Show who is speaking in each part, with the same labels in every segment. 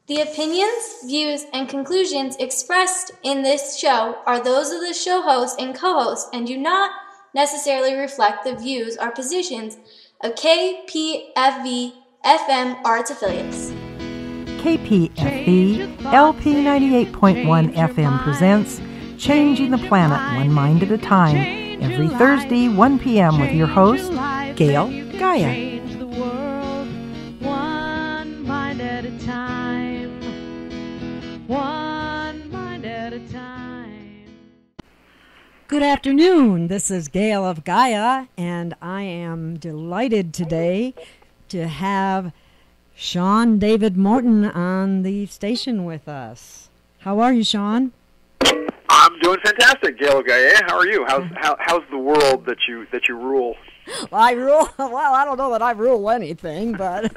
Speaker 1: The opinions, views, and conclusions expressed in this show are those of the show host and co-host and do not necessarily reflect the views or positions of KPFV FM or its affiliates.
Speaker 2: KPFV LP 98.1 FM presents Changing the Planet One Mind at a Time every Thursday, 1 p.m. with your host, Gail Gaia. Good afternoon. This is Gail of Gaia, and I am delighted today to have Sean David Morton on the station with us. How are you, Sean?
Speaker 3: I'm doing fantastic, Gail of Gaia. How are you? How's the world that you rule?
Speaker 2: Well, I rule. Well, I don't know that I rule anything, but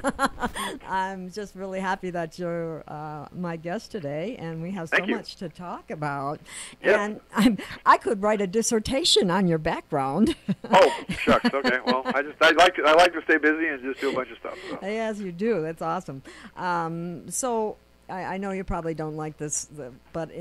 Speaker 2: I'm just really happy that you're my guest today, and we have so much to talk about.
Speaker 3: Yep.
Speaker 2: And I could write a dissertation on your background.
Speaker 3: Oh, shucks. Okay. Well, I like to stay busy and just do a bunch of stuff. So.
Speaker 2: Yes, you do. That's awesome. So I know you probably don't like this, but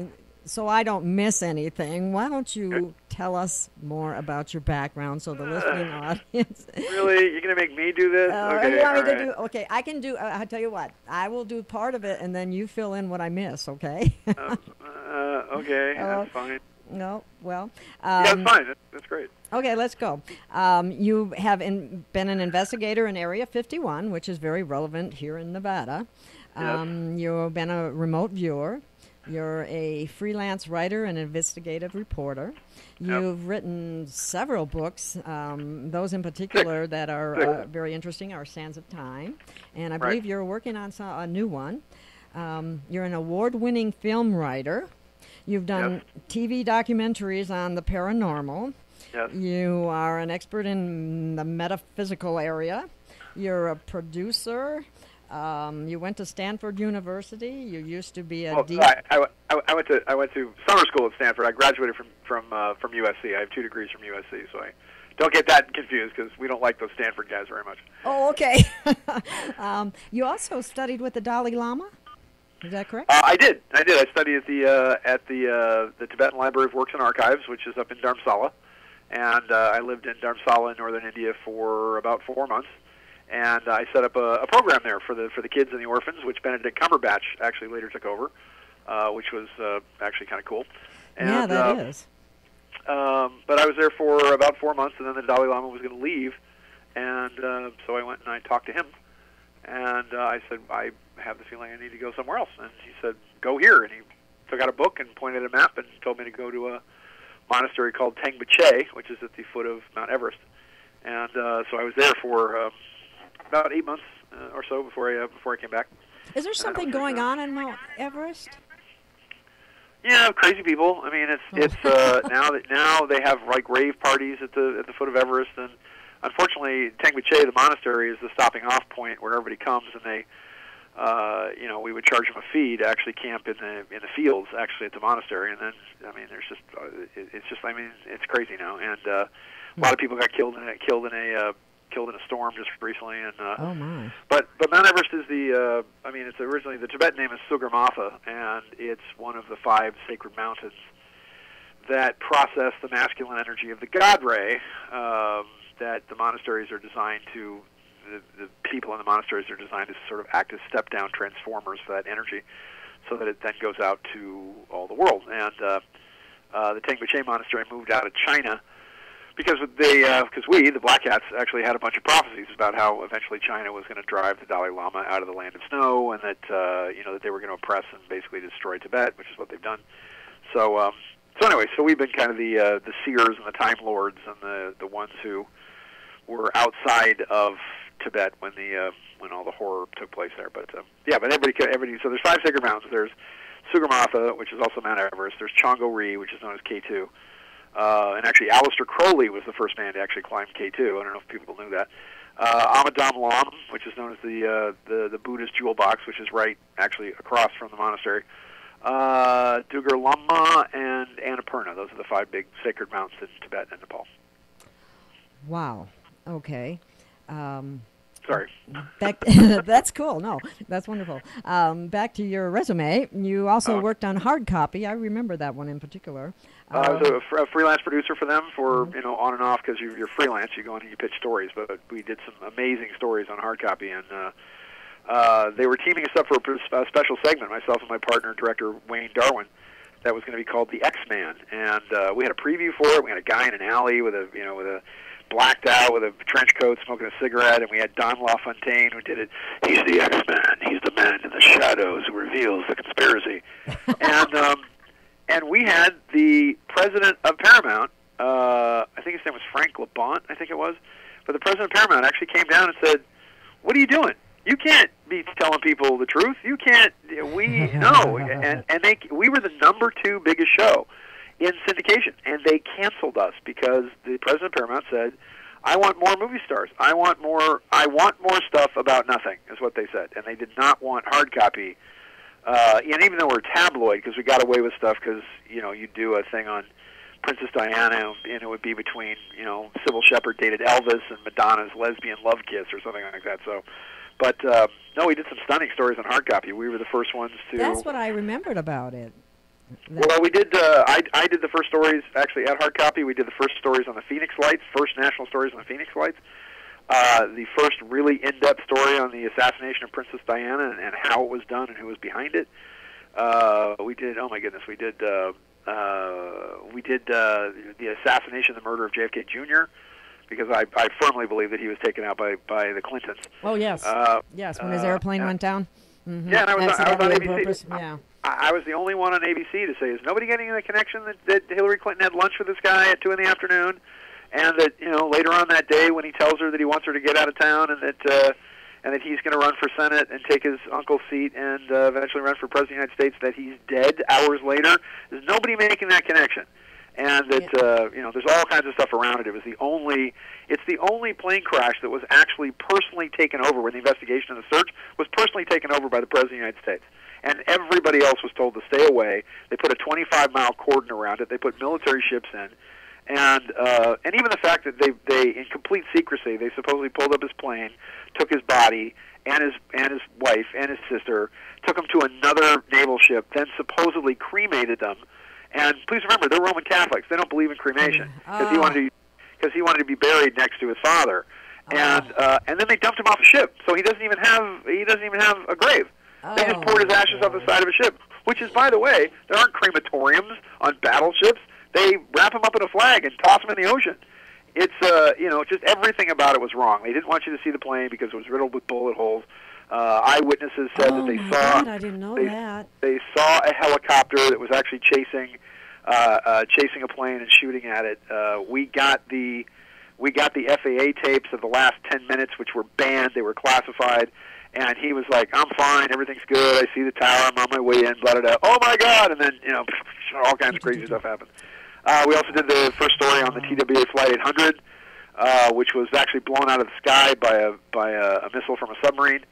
Speaker 2: so I don't miss anything. Why don't you tell us more about your background so the listening audience...
Speaker 3: Really? You're going to make me do this? Okay,
Speaker 2: you want me to do... Okay, I can do... I'll tell you what. I will do part of it, and then you fill in what I miss, okay?
Speaker 3: Okay, that's fine.
Speaker 2: No, well...
Speaker 3: yeah, that's fine. That's great.
Speaker 2: Okay, let's go. You have been an investigator in Area 51, which is very relevant here in Nevada.
Speaker 3: Yes.
Speaker 2: You've been a remote viewer. You're a freelance writer and investigative reporter. You've written several books. Those in particular that are very interesting are Sands of Time. And I believe you're working on a new one. You're an award-winning film writer. You've done TV documentaries on the paranormal.
Speaker 3: Yes.
Speaker 2: You are an expert in the metaphysical area. You're a producer. You went to Stanford University. You used to be a...
Speaker 3: I went to summer school at Stanford. I graduated from USC. I have 2 degrees from USC, so I don't get that confused because we don't like those Stanford guys very much.
Speaker 2: Oh, okay. You also studied with the Dalai Lama. Is that correct?
Speaker 3: I did. I studied at the Tibetan Library of Works and Archives, which is up in Dharamsala, and I lived in Dharamsala in northern India for about 4 months. And I set up a program there for the kids and the orphans, which Benedict Cumberbatch actually later took over, which was actually kind of cool. And,
Speaker 2: yeah, that is.
Speaker 3: But I was there for about 4 months, and then the Dalai Lama was going to leave, and so I went and I talked to him, and I said, I have the feeling I need to go somewhere else. And he said, go here. And he took out a book and pointed at a map and told me to go to a monastery called Tengbache, which is at the foot of Mount Everest. And so I was there for... about 8 months or so before I came back.
Speaker 2: Is there something going on in Mount Everest?
Speaker 3: Yeah, crazy people. I mean, it's now they have like rave parties at the foot of Everest, and unfortunately, Tengbache, the monastery, is the stopping off point where everybody comes, and they, we would charge them a fee to actually camp in the fields actually at the monastery, and then I mean, there's just it's crazy now, and a lot of people got killed in a storm just recently, and
Speaker 2: oh my!
Speaker 3: But Mount Everest is it's originally the Tibetan name is Sugarmatha, and it's one of the 5 sacred mountains that process the masculine energy of the God ray. That the monasteries are designed to, the people in the monasteries are designed to sort of act as step-down transformers for that energy, so that it then goes out to all the world. And the Tengbache monastery moved out of China. Because we, the Black Hats, actually had a bunch of prophecies about how eventually China was going to drive the Dalai Lama out of the land of snow, and that that they were going to oppress and basically destroy Tibet, which is what they've done. So anyway, so we've been kind of the seers and the Time Lords and the ones who were outside of Tibet when all the horror took place there. But everybody. So there's 5 sacred mountains. There's Sugarmatha, which is also Mount Everest. There's Chongo-ri, which is known as K2. And actually, Aleister Crowley was the first man to actually climb K2. I don't know if people knew that. Amadam Lam, which is known as the Buddhist jewel box, which is right actually across from the monastery. Dugar Lama and Annapurna. Those are the 5 big sacred mountains in Tibet and Nepal.
Speaker 2: Wow. Okay.
Speaker 3: Sorry.
Speaker 2: That's cool. No, that's wonderful. Back to your resume. You also worked on hard copy. I remember that one in particular.
Speaker 3: I was a freelance producer for them for, on and off, because you're freelance. You go in and you pitch stories. But we did some amazing stories on hard copy, and they were teaming us up for a special segment, myself and my partner, director Wayne Darwin, that was going to be called The X-Man. And we had a preview for it. We had a guy in an alley with a blacked out with a trench coat, smoking a cigarette, and we had Don LaFontaine who did it. He's the X-Man. He's the man in the shadows who reveals the conspiracy. And we had the president of Paramount, I think his name was Frank Labont, I think it was, but the president of Paramount actually came down and said, "What are you doing? You can't be telling people the truth. You can't. We we were the #2 biggest show in syndication, and they canceled us because the president of Paramount said, "I want more movie stars. I want more stuff about nothing," is what they said, and they did not want hard copy. And even though we're tabloid, because we got away with stuff, because you do a thing on Princess Diana, and it would be between Sybil Shepherd dated Elvis and Madonna's lesbian love kiss or something like that. So, but no, we did some stunning stories on hard copy. We were the first ones to.
Speaker 2: That's what I remembered about it.
Speaker 3: Well, we did. I did the first stories actually at hard copy. We did the first stories on the Phoenix Lights, first national stories on the Phoenix Lights. The first really in-depth story on the assassination of Princess Diana and how it was done and who was behind it. We did. Oh my goodness, we did the assassination, the murder of JFK Jr. Because I firmly believe that he was taken out by the Clintons.
Speaker 2: Oh yes, yes, when his airplane went down. Mm-hmm.
Speaker 3: Yeah, and I was on ABC.
Speaker 2: Yeah.
Speaker 3: I was the only one on ABC to say, is nobody getting the connection that Hillary Clinton had lunch with this guy at 2 in the afternoon, and that later on that day when he tells her that he wants her to get out of town, and that he's going to run for Senate and take his uncle's seat and eventually run for President of the United States, that he's dead hours later. There's nobody making that connection, and that there's all kinds of stuff around it. It's the only plane crash that was actually personally taken over when the investigation and the search was personally taken over by the President of the United States. And everybody else was told to stay away. They put a 25-mile cordon around it. They put military ships in. And even the fact that they in complete secrecy, they supposedly pulled up his plane, took his body and his wife and his sister, took them to another naval ship, then supposedly cremated them. And please remember, they're Roman Catholics. They don't believe in cremation because he wanted to be buried next to his father. And then they dumped him off a ship, so he doesn't even have a grave. They just poured his ashes off the side of a ship, which is, by the way, there aren't crematoriums on battleships. They wrap him up in a flag and toss him in the ocean. It's, just everything about it was wrong. They didn't want you to see the plane because it was riddled with bullet holes. Eyewitnesses said that they saw.
Speaker 2: God, I didn't know that.
Speaker 3: They saw a helicopter that was actually chasing a plane and shooting at it. We got the FAA tapes of the last 10 minutes, which were banned. They were classified. And he was like, "I'm fine, everything's good, I see the tower, I'm on my way in, blah, blah, blah. Oh my God!" And then, all kinds of crazy stuff happened. We also did the first story on the TWA Flight 800, which was actually blown out of the sky by a missile from a submarine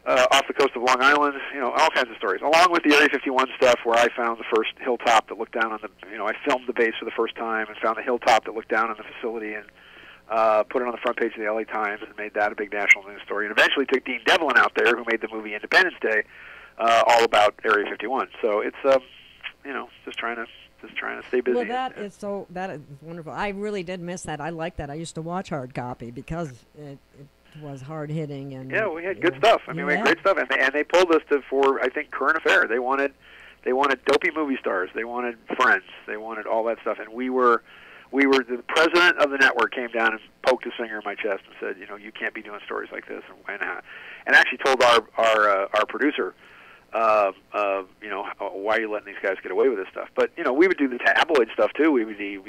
Speaker 3: off the coast of Long Island. All kinds of stories, along with the Area 51 stuff, where I found the first hilltop that looked down on I filmed the base for the first time and found the hilltop that looked down on the facility and put it on the front page of the LA Times and made that a big national news story. And eventually took Dean Devlin out there, who made the movie Independence Day, all about Area 51. So it's just trying to stay busy.
Speaker 2: Well, that is wonderful. I really did miss that. I like that. I used to watch hard copy because it was hard hitting and
Speaker 3: we had good stuff. We had great stuff, and they pulled us for I think current affair. They wanted dopey movie stars. They wanted Friends. They wanted all that stuff, and we were the president of the network came down and poked his finger in my chest and said, you can't be doing stories like this, and actually told our producer, why are you letting these guys get away with this stuff? But we would do the tabloid stuff too. We would do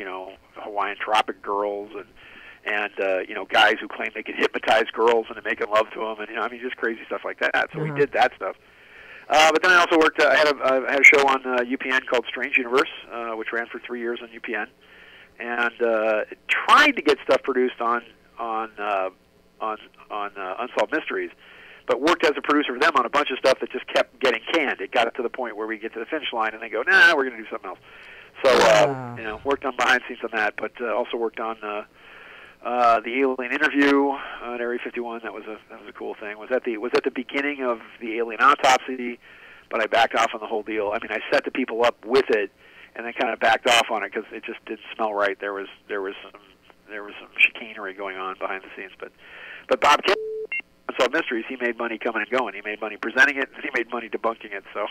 Speaker 3: Hawaiian Tropic girls and guys who claim they could hypnotize girls into making love to them, and just crazy stuff like that. So we did that stuff. But then I also worked. I had a show on UPN called Strange Universe, which ran for 3 years on UPN. And tried to get stuff produced on Unsolved Mysteries, but worked as a producer for them on a bunch of stuff that just kept getting canned. It got to the point where we get to the finish line and they go, "Nah, we're going to do something else." So worked on behind the scenes on that, but also worked on The alien interview at Area 51, that was a cool thing. Was at the beginning of the alien autopsy, but I backed off on the whole deal. I mean, I set the people up with it, and then kind of backed off on it because it just didn't smell right. There was some chicanery going on behind the scenes. But Bob Kennedy, Unsolved Mysteries, he made money coming and going. He made money presenting it, and he made money debunking it. So,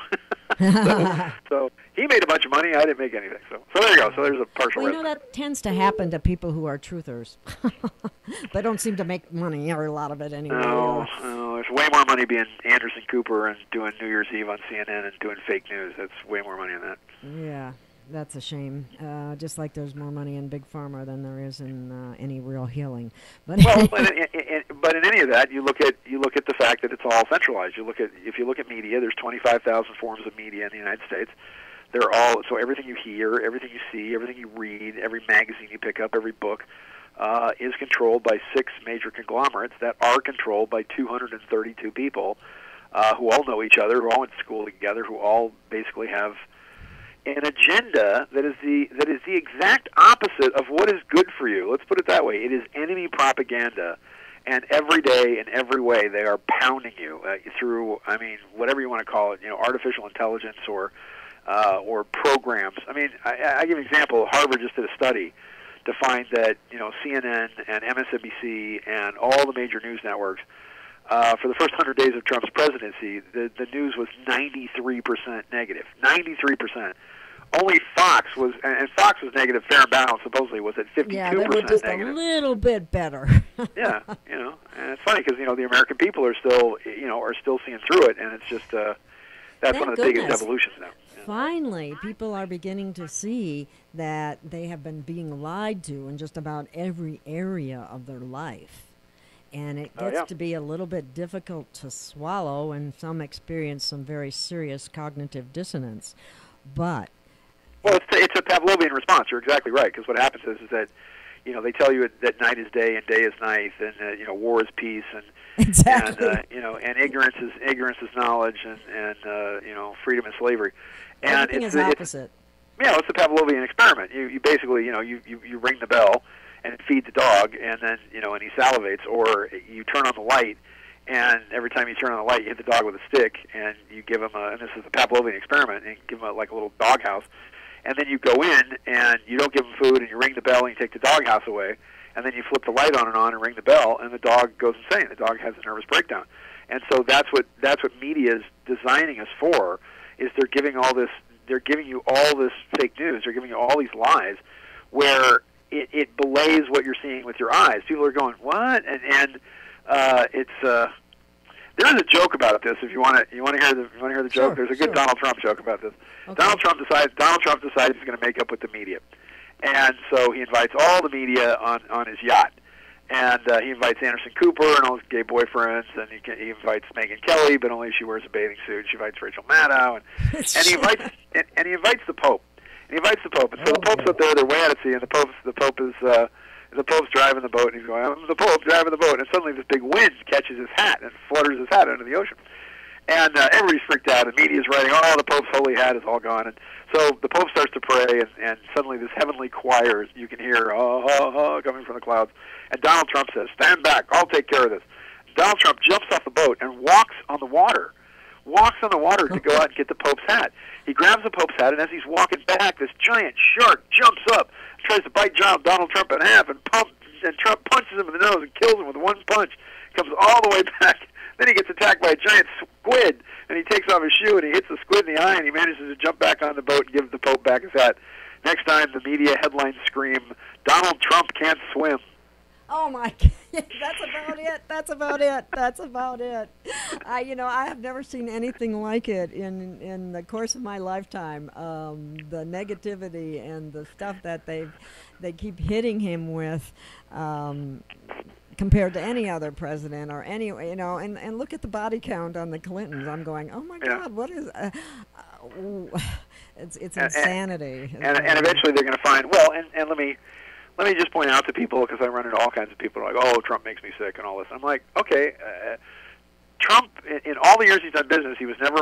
Speaker 3: so he made a bunch of money. I didn't make anything. So there you go. So there's a partial.
Speaker 2: Well, that tends to happen to people who are truthers. They don't seem to make money or a lot of it anyway.
Speaker 3: No, there's way more money being Anderson Cooper and doing New Year's Eve on CNN and doing fake news. That's way more money in that.
Speaker 2: Yeah. That's a shame. Just like there's more money in Big Pharma than there is in any real healing. But
Speaker 3: well, but in any of that, you look at the fact that it's all centralized. If you look at media, there's 25,000 forms of media in the United States. They're all so everything you hear, everything you see, everything you read, every magazine you pick up, every book is controlled by 6 major conglomerates that are controlled by 232 people who all know each other, who all went to school together, who all basically have an agenda that is the exact opposite of what is good for you. Let's put it that way. It is enemy propaganda, and every day in every way they are pounding you through. I mean, whatever you want to call it, artificial intelligence or programs. I mean, I give an example. Harvard just did a study to find that CNN and MSNBC and all the major news networks. For the first 100 days of Trump's presidency, the news was 93% negative. 93%. Only Fox was, and Fox was negative fair and balanced, supposedly, was at 52%
Speaker 2: yeah, they were just
Speaker 3: negative.
Speaker 2: A little bit better.
Speaker 3: Yeah, and it's funny because, the American people are still, are still seeing through it, and it's just, that's
Speaker 2: Thank
Speaker 3: one of the
Speaker 2: goodness.
Speaker 3: biggest evolutions now. Yeah.
Speaker 2: Finally, people are beginning to see that they have been being lied to in just about every area of their life. And it gets to be a little bit difficult to swallow, and some experience some very serious cognitive dissonance. But
Speaker 3: well, it's a Pavlovian response. You're exactly right, because what happens is that they tell you that night is day and day is night, and war is peace, and
Speaker 2: exactly.
Speaker 3: and ignorance is knowledge, and freedom is slavery. And
Speaker 2: everything is opposite.
Speaker 3: It's the Pavlovian experiment. You basically you ring the bell and feed the dog, and then and he salivates, or you turn on the light, and every time you turn on the light, you hit the dog with a stick, and you give him and this is the Pavlovian experiment, and you give him like a little doghouse, and then you go in and you don't give him food, and you ring the bell, and you take the doghouse away, and then you flip the light on and ring the bell, and the dog goes insane. The dog has a nervous breakdown, and so that's what media is designing us for. Is they're giving you all this fake news, they're giving you all these lies, where it belays what you're seeing with your eyes. People are going, what? And it's there is a joke about this. If you want to hear the joke,
Speaker 2: Sure,
Speaker 3: there's a good
Speaker 2: sure.
Speaker 3: Donald Trump joke about this.
Speaker 2: Okay.
Speaker 3: Donald Trump decides he's going to make up with the media, and so he invites all the media on his yacht, and he invites Anderson Cooper and all his gay boyfriends, and he invites Megyn Kelly, but only if she wears a bathing suit. She invites Rachel Maddow, and he invites the Pope. And he invites the Pope, and so the Pope's up there, they're way out at sea, and the Pope's driving the boat, and he's going, I'm the Pope driving the boat, and suddenly this big wind catches his hat and flutters his hat into the ocean. And everybody's freaked out, and media's writing, the Pope's holy hat is all gone. And so the Pope starts to pray, and suddenly this heavenly choir, you can hear, coming from the clouds. And Donald Trump says, stand back, I'll take care of this. Donald Trump jumps off the boat and walks on the water to go out and get the Pope's hat. He grabs the Pope's hat, and as he's walking back, this giant shark jumps up, tries to bite Donald Trump in half, and Trump punches him in the nose and kills him with one punch. Comes all the way back. Then he gets attacked by a giant squid, and he takes off his shoe, and he hits the squid in the eye, and he manages to jump back on the boat and give the Pope back his hat. Next time, the media headlines scream, Donald Trump can't swim.
Speaker 2: Oh my God! That's about it. I have never seen anything like it in the course of my lifetime. The negativity and the stuff that they keep hitting him with, compared to any other president or any and look at the body count on the Clintons. I'm going, oh my God, what is? It's insanity.
Speaker 3: And eventually they're going to find and let me just point out to people, because I run into all kinds of people who are like, Trump makes me sick and all this. I'm like, okay, Trump, in all the years he's done business, he was never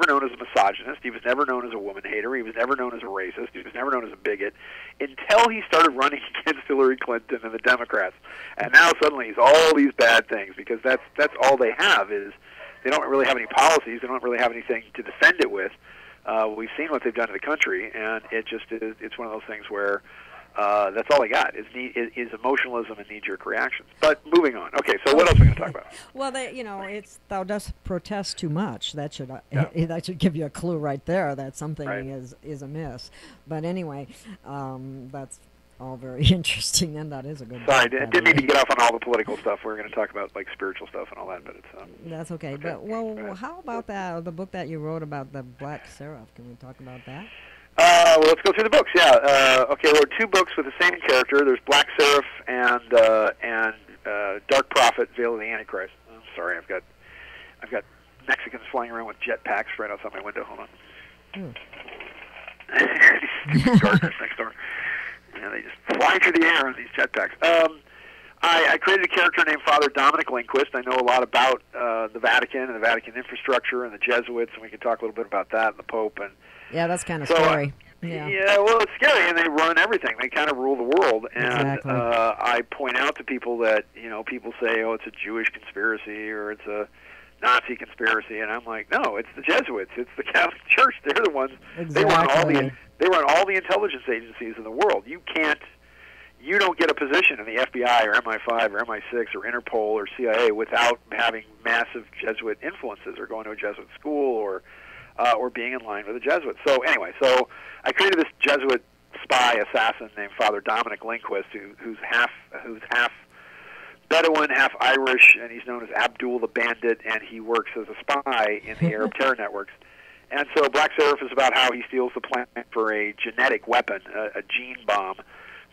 Speaker 3: known as a misogynist. He was never known as a woman hater. He was never known as a racist. He was never known as a bigot until he started running against Hillary Clinton and the Democrats. And now suddenly he's all these bad things, because that's all they have. Is they don't really have any policies. They don't really have anything to defend it with. We've seen what they've done to the country, and it's one of those things where that's all they got is emotionalism and knee-jerk reactions. But moving on. Okay, so what else are we going to talk about?
Speaker 2: Well, it's thou dost protest too much. That should that should give you a clue right there that something is amiss. But anyway, that's all very interesting, and that is a good.
Speaker 3: Sorry, I didn't need to get off on all the political stuff. We're going to talk about like spiritual stuff and all that, but it's
Speaker 2: that's okay. But well, how about the book that you wrote about the Black Seraph? Can we talk about that?
Speaker 3: Well, let's go through the books. Yeah. Okay, I wrote 2 books with the same character. There's Black Seraph and Dark Prophet, Veil of the Antichrist. I'm sorry, I've got Mexicans flying around with jetpacks right outside my window. Hold on. These gardeners next door. Yeah, they just fly through the air on these jetpacks. I created a character named Father Dominic Lindquist. I know a lot about the Vatican and the Vatican infrastructure and the Jesuits, and we can talk a little bit about that and the Pope. And
Speaker 2: yeah, that's kind of scary.
Speaker 3: Yeah, well, it's scary, and they run everything. They kind of rule the world. And
Speaker 2: exactly.
Speaker 3: I point out to people that, people say, oh, it's a Jewish conspiracy or it's a Nazi conspiracy, and I'm like, no, it's the Jesuits. It's the Catholic Church. They're the ones.
Speaker 2: Exactly.
Speaker 3: They run all the intelligence agencies in the world. You don't get a position in the FBI or MI5 or MI6 or Interpol or CIA without having massive Jesuit influences or going to a Jesuit school or being in line with the Jesuits. So anyway, I created this Jesuit spy assassin named Father Dominic Lindquist, who's half Bedouin, half Irish, and he's known as Abdul the Bandit, and he works as a spy in the Arab terror networks. And so Black Seraph is about how he steals the plan for a genetic weapon, a gene bomb,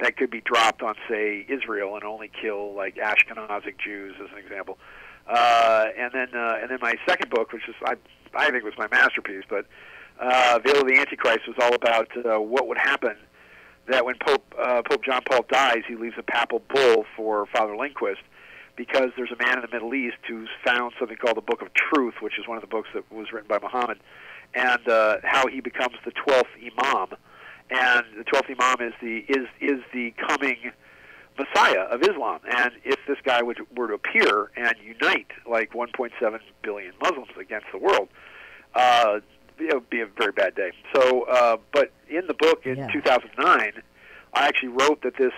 Speaker 3: that could be dropped on, say, Israel and only kill, like, Ashkenazic Jews, as an example. And then my second book, which is I think was my masterpiece, but Veil of the Antichrist was all about what would happen that when Pope John Paul dies, he leaves a papal bull for Father Lindquist, because there's a man in the Middle East who's found something called the Book of Truth, which is one of the books that was written by Muhammad, and how he becomes the 12th Imam. And the 12th Imam is the coming Messiah of Islam. And if this guy were to appear and unite like 1.7 billion Muslims against the world, it would be a very bad day. So, but in the book in 2009, I actually wrote that this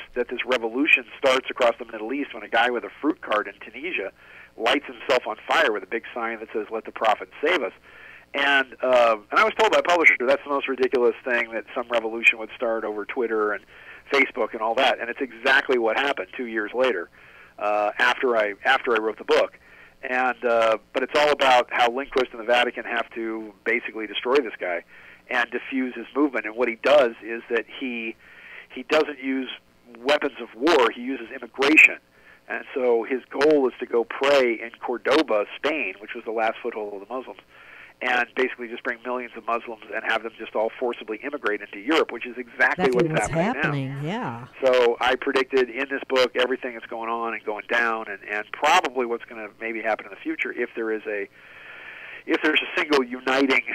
Speaker 3: revolution starts across the Middle East when a guy with a fruit cart in Tunisia lights himself on fire with a big sign that says, "Let the Prophet save us." And I was told by a publisher that's the most ridiculous thing, that some revolution would start over Twitter and Facebook and all that. And it's exactly what happened 2 years later, after I wrote the book. And but it's all about how Lindquist and the Vatican have to basically destroy this guy and defuse his movement. And what he does is that he doesn't use weapons of war; he uses immigration. And so his goal is to go pray in Cordoba, Spain, which was the last foothold of the Muslims, and basically just bring millions of Muslims and have them just all forcibly immigrate into Europe, which is exactly what's happening now.
Speaker 2: Yeah.
Speaker 3: So I predicted in this book everything that's going on and going down, and probably what's going to maybe happen in the future if there's a single uniting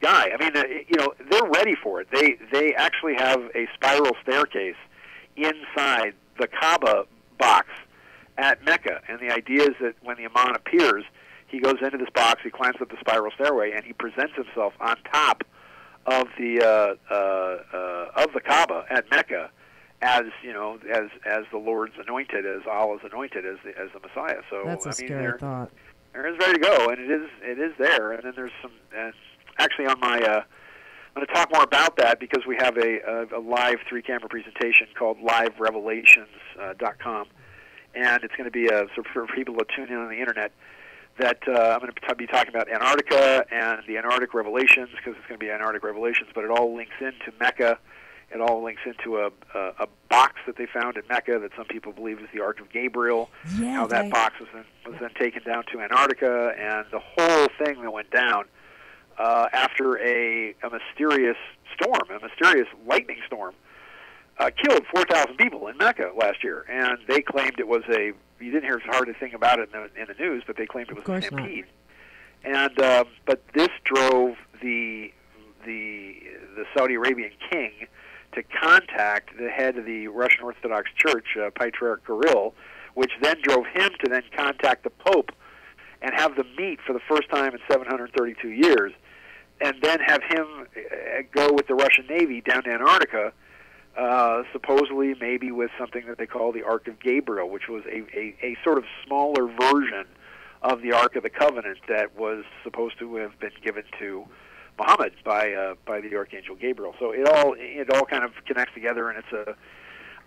Speaker 3: guy. I mean, they're ready for it. They actually have a spiral staircase inside the Kaaba box at Mecca, and the idea is that when the Imam appears, he goes into this box, he climbs up the spiral stairway, and he presents himself on top of the Kaaba at Mecca, as the Lord's anointed, as Allah's anointed, as the Messiah. So
Speaker 2: that's a scary thought.
Speaker 3: They're ready to go, and it is there. And then there's some. Actually, on my, I'm going to talk more about that because we have a live 3-camera presentation called liverevelations.com, and it's going to be for people to tune in on the internet. That I'm going to be talking about Antarctica and the Antarctic Revelations, because it's going to be Antarctic Revelations, but it all links into Mecca. It all links into a box that they found in Mecca that some people believe is the Ark of Gabriel.
Speaker 2: Yeah,
Speaker 3: how that box was then taken down to Antarctica, and the whole thing that went down after a mysterious storm, a mysterious lightning storm, killed 4,000 people in Mecca last year, and they claimed it was a you didn't hear hardly a thing about it in the news, but they claimed it was a stampede. And but this drove the Saudi Arabian king to contact the head of the Russian Orthodox Church, Patriarch Kirill, which then drove him to then contact the Pope and have them meet for the first time in 732 years, and then have him go with the Russian Navy down to Antarctica, supposedly maybe with something that they call the Ark of Gabriel, which was a sort of smaller version of the Ark of the Covenant that was supposed to have been given to Muhammad by the Archangel Gabriel. So it all kind of connects together, and it's a.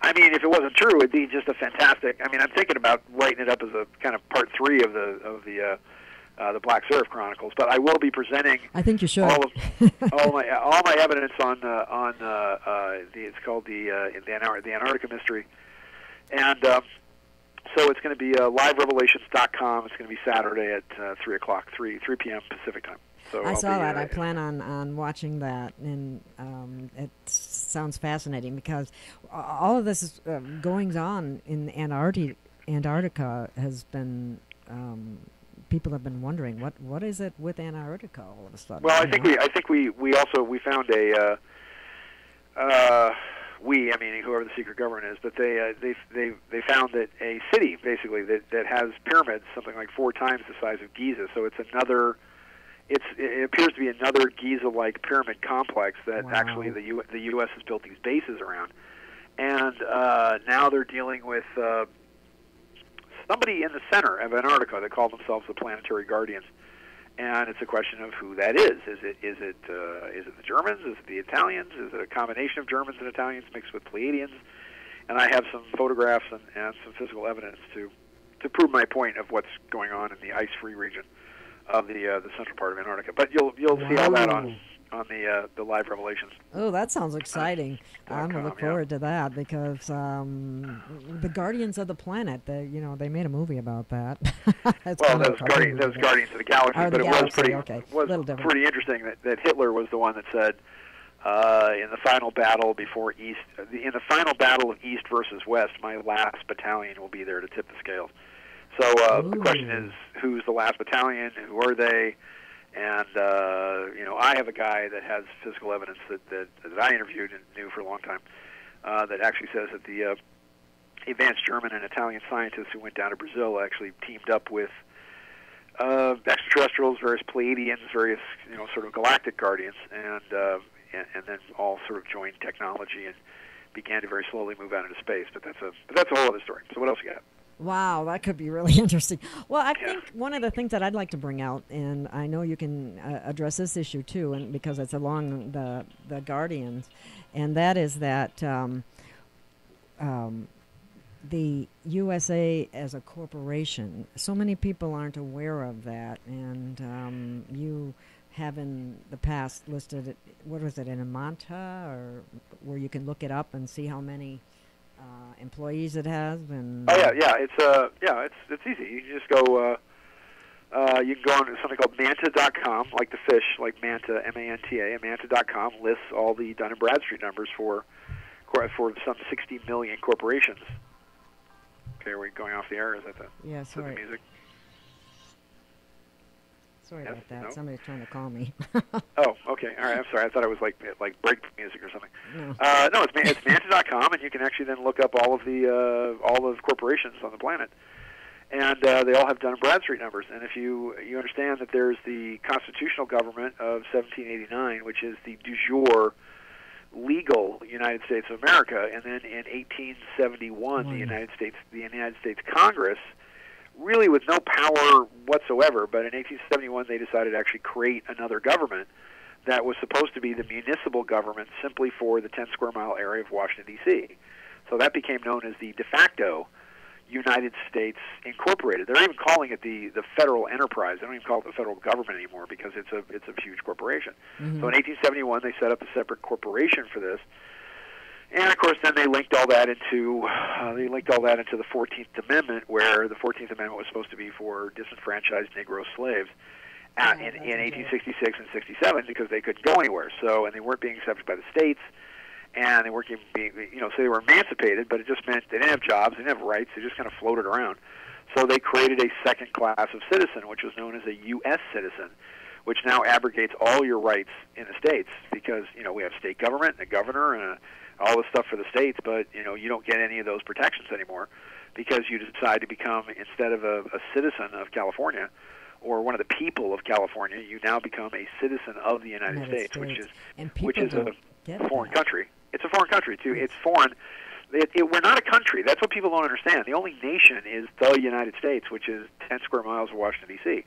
Speaker 3: I mean, if it wasn't true, it'd be just a fantastic. I mean, I'm thinking about writing it up as a kind of part 3 of the Black Seraph Chronicles. But I will be presenting.
Speaker 2: I think you should.
Speaker 3: all my evidence on it's called the Antarctica Mystery, and so it's going to be liverevelations.com. It's going to be Saturday at 3 p.m. Pacific time. So
Speaker 2: I saw that. I plan on watching that, and it sounds fascinating because all of this goings on in Antarctica has been. People have been wondering what is it with Antarctica all of a sudden.
Speaker 3: Well, I think we found a I mean whoever the secret government is, but they found that a city basically that has pyramids something like 4 times the size of Giza. So it's another. It appears to be another Giza-like pyramid complex that actually the U.S. has built these bases around, and now they're dealing with somebody in the center of Antarctica that call themselves the Planetary Guardians, and it's a question of who that is. Is it the Germans? Is it the Italians? Is it a combination of Germans and Italians mixed with Pleiadians? And I have some photographs and some physical evidence to prove my point of what's going on in the ice-free region of the central part of Antarctica. But you'll see all that on the Live Revelations.
Speaker 2: Oh, that sounds exciting. I'm going to look forward to that because the Guardians of the Planet, they made a movie about that.
Speaker 3: Well, those Guardians of the Galaxy, but it was pretty interesting that Hitler was the one that said in the final battle in the final battle of East versus West, my last battalion will be there to tip the scales. So the question is, who's the last battalion? Who are they? And I have a guy that has physical evidence that I interviewed and knew for a long time that actually says that the advanced German and Italian scientists who went down to Brazil actually teamed up with extraterrestrials, various Pleiadians, various sort of galactic guardians, and then all sort of joined technology and began to very slowly move out into space. But that's a whole other story. So what else you got?
Speaker 2: Wow, that could be really interesting. Well, I think one of the things that I'd like to bring out, and I know you can address this issue too, and because it's along the Guardians, and that is that the USA as a corporation, so many people aren't aware of that, and you have in the past listed, what was it, in a Manta, or where you can look it up and see how many employees it has, and
Speaker 3: it's easy. You can just go you can go on to something called manta.com, like the fish, like Manta, M-A-N-T-A, and manta.com lists all the Dun & Bradstreet numbers for some 60 million corporations. Okay, are we going off the air? Is that the music?
Speaker 2: Sorry about that. No? Somebody's trying to call me.
Speaker 3: Oh, okay. All right. I'm sorry. I thought it was like break music or something. No, it's manta.com, and you can actually then look up all of the corporations on the planet, and they all have Dun & Bradstreet numbers. And if you understand that there's the constitutional government of 1789, which is the du jour legal United States of America, and then in 1871 the United States Congress, really with no power whatsoever, but in 1871 they decided to actually create another government that was supposed to be the municipal government simply for the 10 square mile area of Washington, D.C. So that became known as the de facto United States Incorporated. They're even calling it the federal enterprise. They don't even call it the federal government anymore because it's a huge corporation. Mm-hmm. So in 1871 they set up a separate corporation for this. And of course, then they linked all that into the 14th Amendment, where the 14th Amendment was supposed to be for disenfranchised Negro slaves in 1866 and 67 because they couldn't go anywhere. So, and they weren't being accepted by the states. and they weren't even being, so they were emancipated, but it just meant they didn't have jobs, they didn't have rights, they just kind of floated around. So they created a second class of citizen, which was known as a U.S. citizen, which now abrogates all your rights in the states because, we have state government, and a governor, and all this stuff for the states, but, you don't get any of those protections anymore because you decide to become, instead of a citizen of California or one of the people of California, you now become a citizen of the United States, which is a foreign country. It's a foreign country, too. It's foreign. We're not a country. That's what people don't understand. The only nation is the United States, which is 10 square miles of Washington, D.C.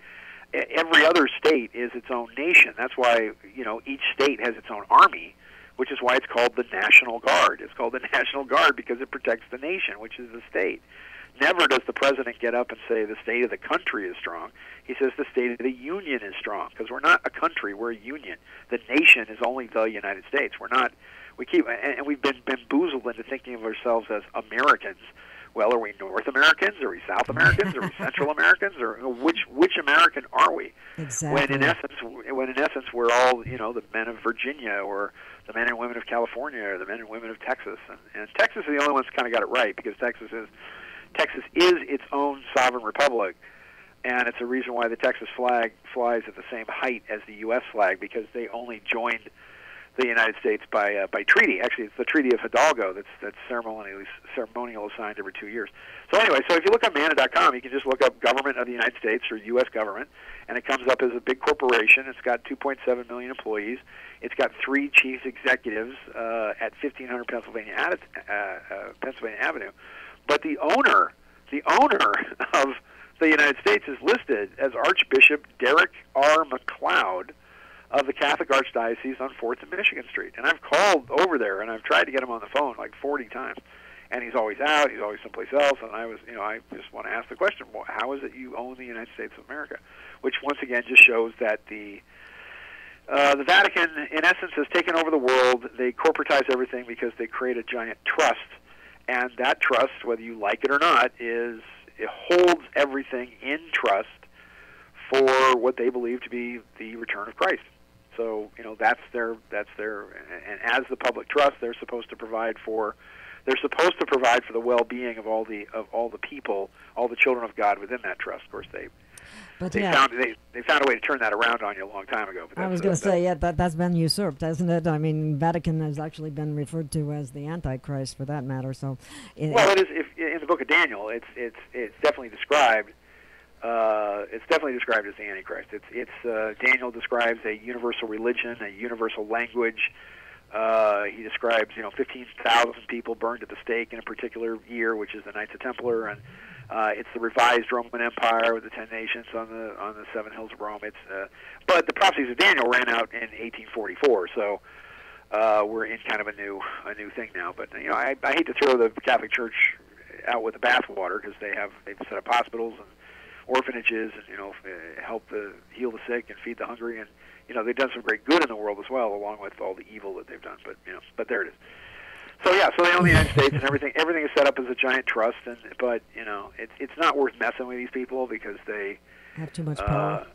Speaker 3: Every other state is its own nation. That's why, each state has its own army, which is why it's called the National Guard. It's called the National Guard because it protects the nation, which is the state. Never does the president get up and say the state of the country is strong. He says the state of the union is strong because we're not a country, we're a union. The nation is only the United States. We've been bamboozled into thinking of ourselves as Americans. Well, are we North Americans? Are we South Americans? Are we Central Americans? Or which American are we?
Speaker 2: Exactly.
Speaker 3: When in essence we're all the men of Virginia or the men and women of California or the men and women of Texas. And Texas is the only one that's kind of got it right because Texas is its own sovereign republic, and it's a reason why the Texas flag flies at the same height as the U.S. flag because they only joined the United States by treaty. Actually, it's the Treaty of Hidalgo that's ceremonial assigned every 2 years. So anyway, if you look on Manna.com, you can just look up Government of the United States or U.S. government, and it comes up as a big corporation. It's got 2.7 million employees. It's got 3 chief executives at 1500 Pennsylvania Avenue. But the owner of the United States is listed as Archbishop Derek R. McLeod of the Catholic Archdiocese on 4th and Michigan Street. And I've called over there, and I've tried to get him on the phone like 40 times. And he's always out, he's always someplace else. And I just want to ask the question, well, how is it you own the United States of America? Which, once again, just shows that the Vatican, in essence, has taken over the world. They corporatize everything because they create a giant trust. And that trust, whether you like it or not, it holds everything in trust for what they believe to be the return of Christ. So, that's their, and as the public trust, they're supposed to provide for the well-being of all the people, all the children of God within that trust. Of course, they found a way to turn that around on you a long time ago. But
Speaker 2: I was going to say, that's been usurped, hasn't it? I mean, Vatican has actually been referred to as the Antichrist, for that matter. So,
Speaker 3: it is. In the Book of Daniel, it's definitely described. It's definitely described as the Antichrist. Daniel describes a universal religion, a universal language. He describes 15,000 people burned at the stake in a particular year, which is the Knights of Templar, and it's the revised Roman Empire with the 10 nations on the 7 hills of Rome. But the prophecies of Daniel ran out in 1844, so we're in kind of a new thing now. But I hate to throw the Catholic Church out with the bathwater because they've set up hospitals and orphanages and help heal the sick and feed the hungry, and they've done some great good in the world as well, along with all the evil that they've done. But there it is. So so they own the United States, and everything is set up as a giant trust. But it's not worth messing with these people because they
Speaker 2: have too much power.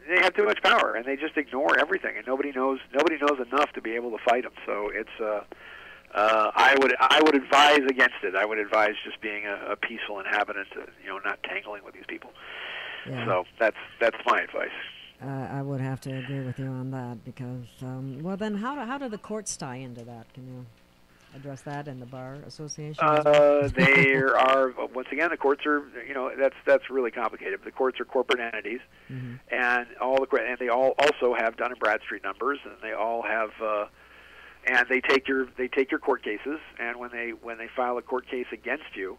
Speaker 3: They have too much power, and they just ignore everything, and nobody knows enough to be able to fight them. So it's I would advise against it. I would advise just being a peaceful inhabitant, not tangling with these people. Yeah. So that's my advice.
Speaker 2: I would have to agree with you on that because, well, then how do the courts tie into that? Can you address that in the Bar Association?
Speaker 3: There are, once again, the courts are, that's really complicated. The courts are corporate entities, mm-hmm. and they all also have Dun and Bradstreet numbers, and they all have, and they take your court cases, and when they file a court case against you,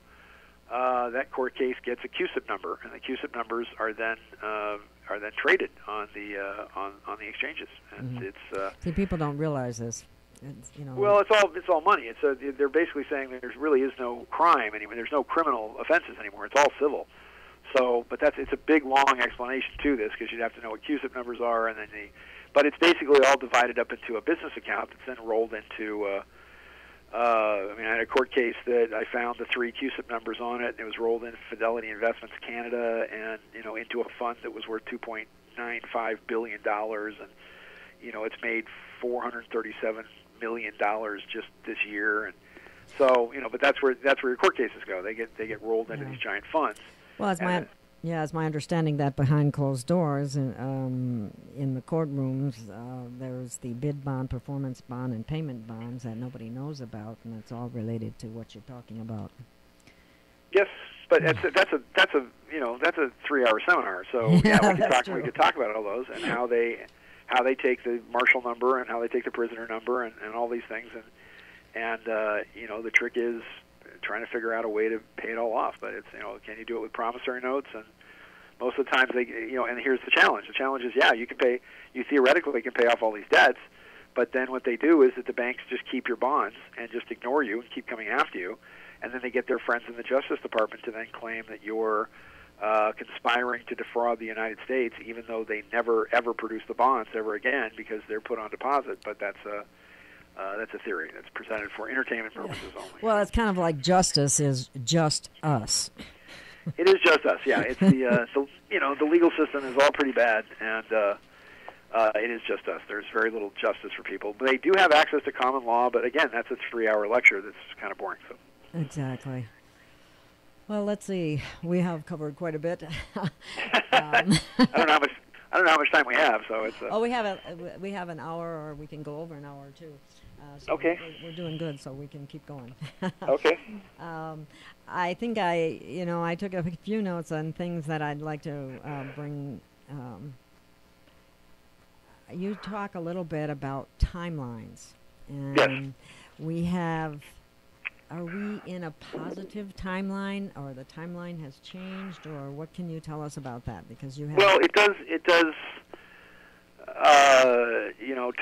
Speaker 3: that court case gets a QSIP number, and the QSIP numbers are then traded on the exchanges. And
Speaker 2: mm-hmm.
Speaker 3: It's
Speaker 2: see, people don't realize this.
Speaker 3: Well, it's all money. They're basically saying there really is no crime anymore. There's no criminal offenses anymore. It's all civil. So, but it's a big long explanation to this because you'd have to know what QSIP numbers are, and then but it's basically all divided up into a business account that's then rolled into. I had a court case that I found the 3 QSIP numbers on it, and it was rolled into Fidelity Investments Canada and into a fund that was worth $2.95 billion, and it's made $437 million just this year, and so but that's where your court cases go. They get rolled into these giant funds.
Speaker 2: Well, it's my understanding that behind closed doors, in the courtrooms, there's the bid bond, performance bond, and payment bonds that nobody knows about, and it's all related to what you're talking about.
Speaker 3: Yes, but that's a 3-hour seminar. So we could talk about all those and how they take the marshal number and how they take the prisoner number and all these things, and the trick is trying to figure out a way to pay it all off. But it's can you do it with promissory notes? And most of the times and here's the challenge. The challenge is you theoretically can pay off all these debts, but then what they do is that the banks just keep your bonds and just ignore you and keep coming after you. And then they get their friends in the Justice Department to then claim that you're conspiring to defraud the United States, even though they never, ever produce the bonds ever again because they're put on deposit. But that's a theory that's presented for entertainment purposes only.
Speaker 2: Well, it's kind of like justice is just us.
Speaker 3: It is just us, yeah. It's the legal system is all pretty bad, and it is just us. There's very little justice for people. But they do have access to common law, but again, that's a 3-hour lecture that's kind of boring. So.
Speaker 2: Exactly. Well, let's see. We have covered quite a bit.
Speaker 3: I don't know how much time we have, so it's.
Speaker 2: We have an hour, or we can go over an hour or two. So
Speaker 3: okay.
Speaker 2: We're doing good, so we can keep going.
Speaker 3: Okay.
Speaker 2: I think I took a few notes on things that I'd like to bring. You talk a little bit about timelines, and
Speaker 3: yes.
Speaker 2: we have. Are we in a positive timeline, or the timeline has changed, or what can you tell us about that? Because you have.
Speaker 3: Well, it does.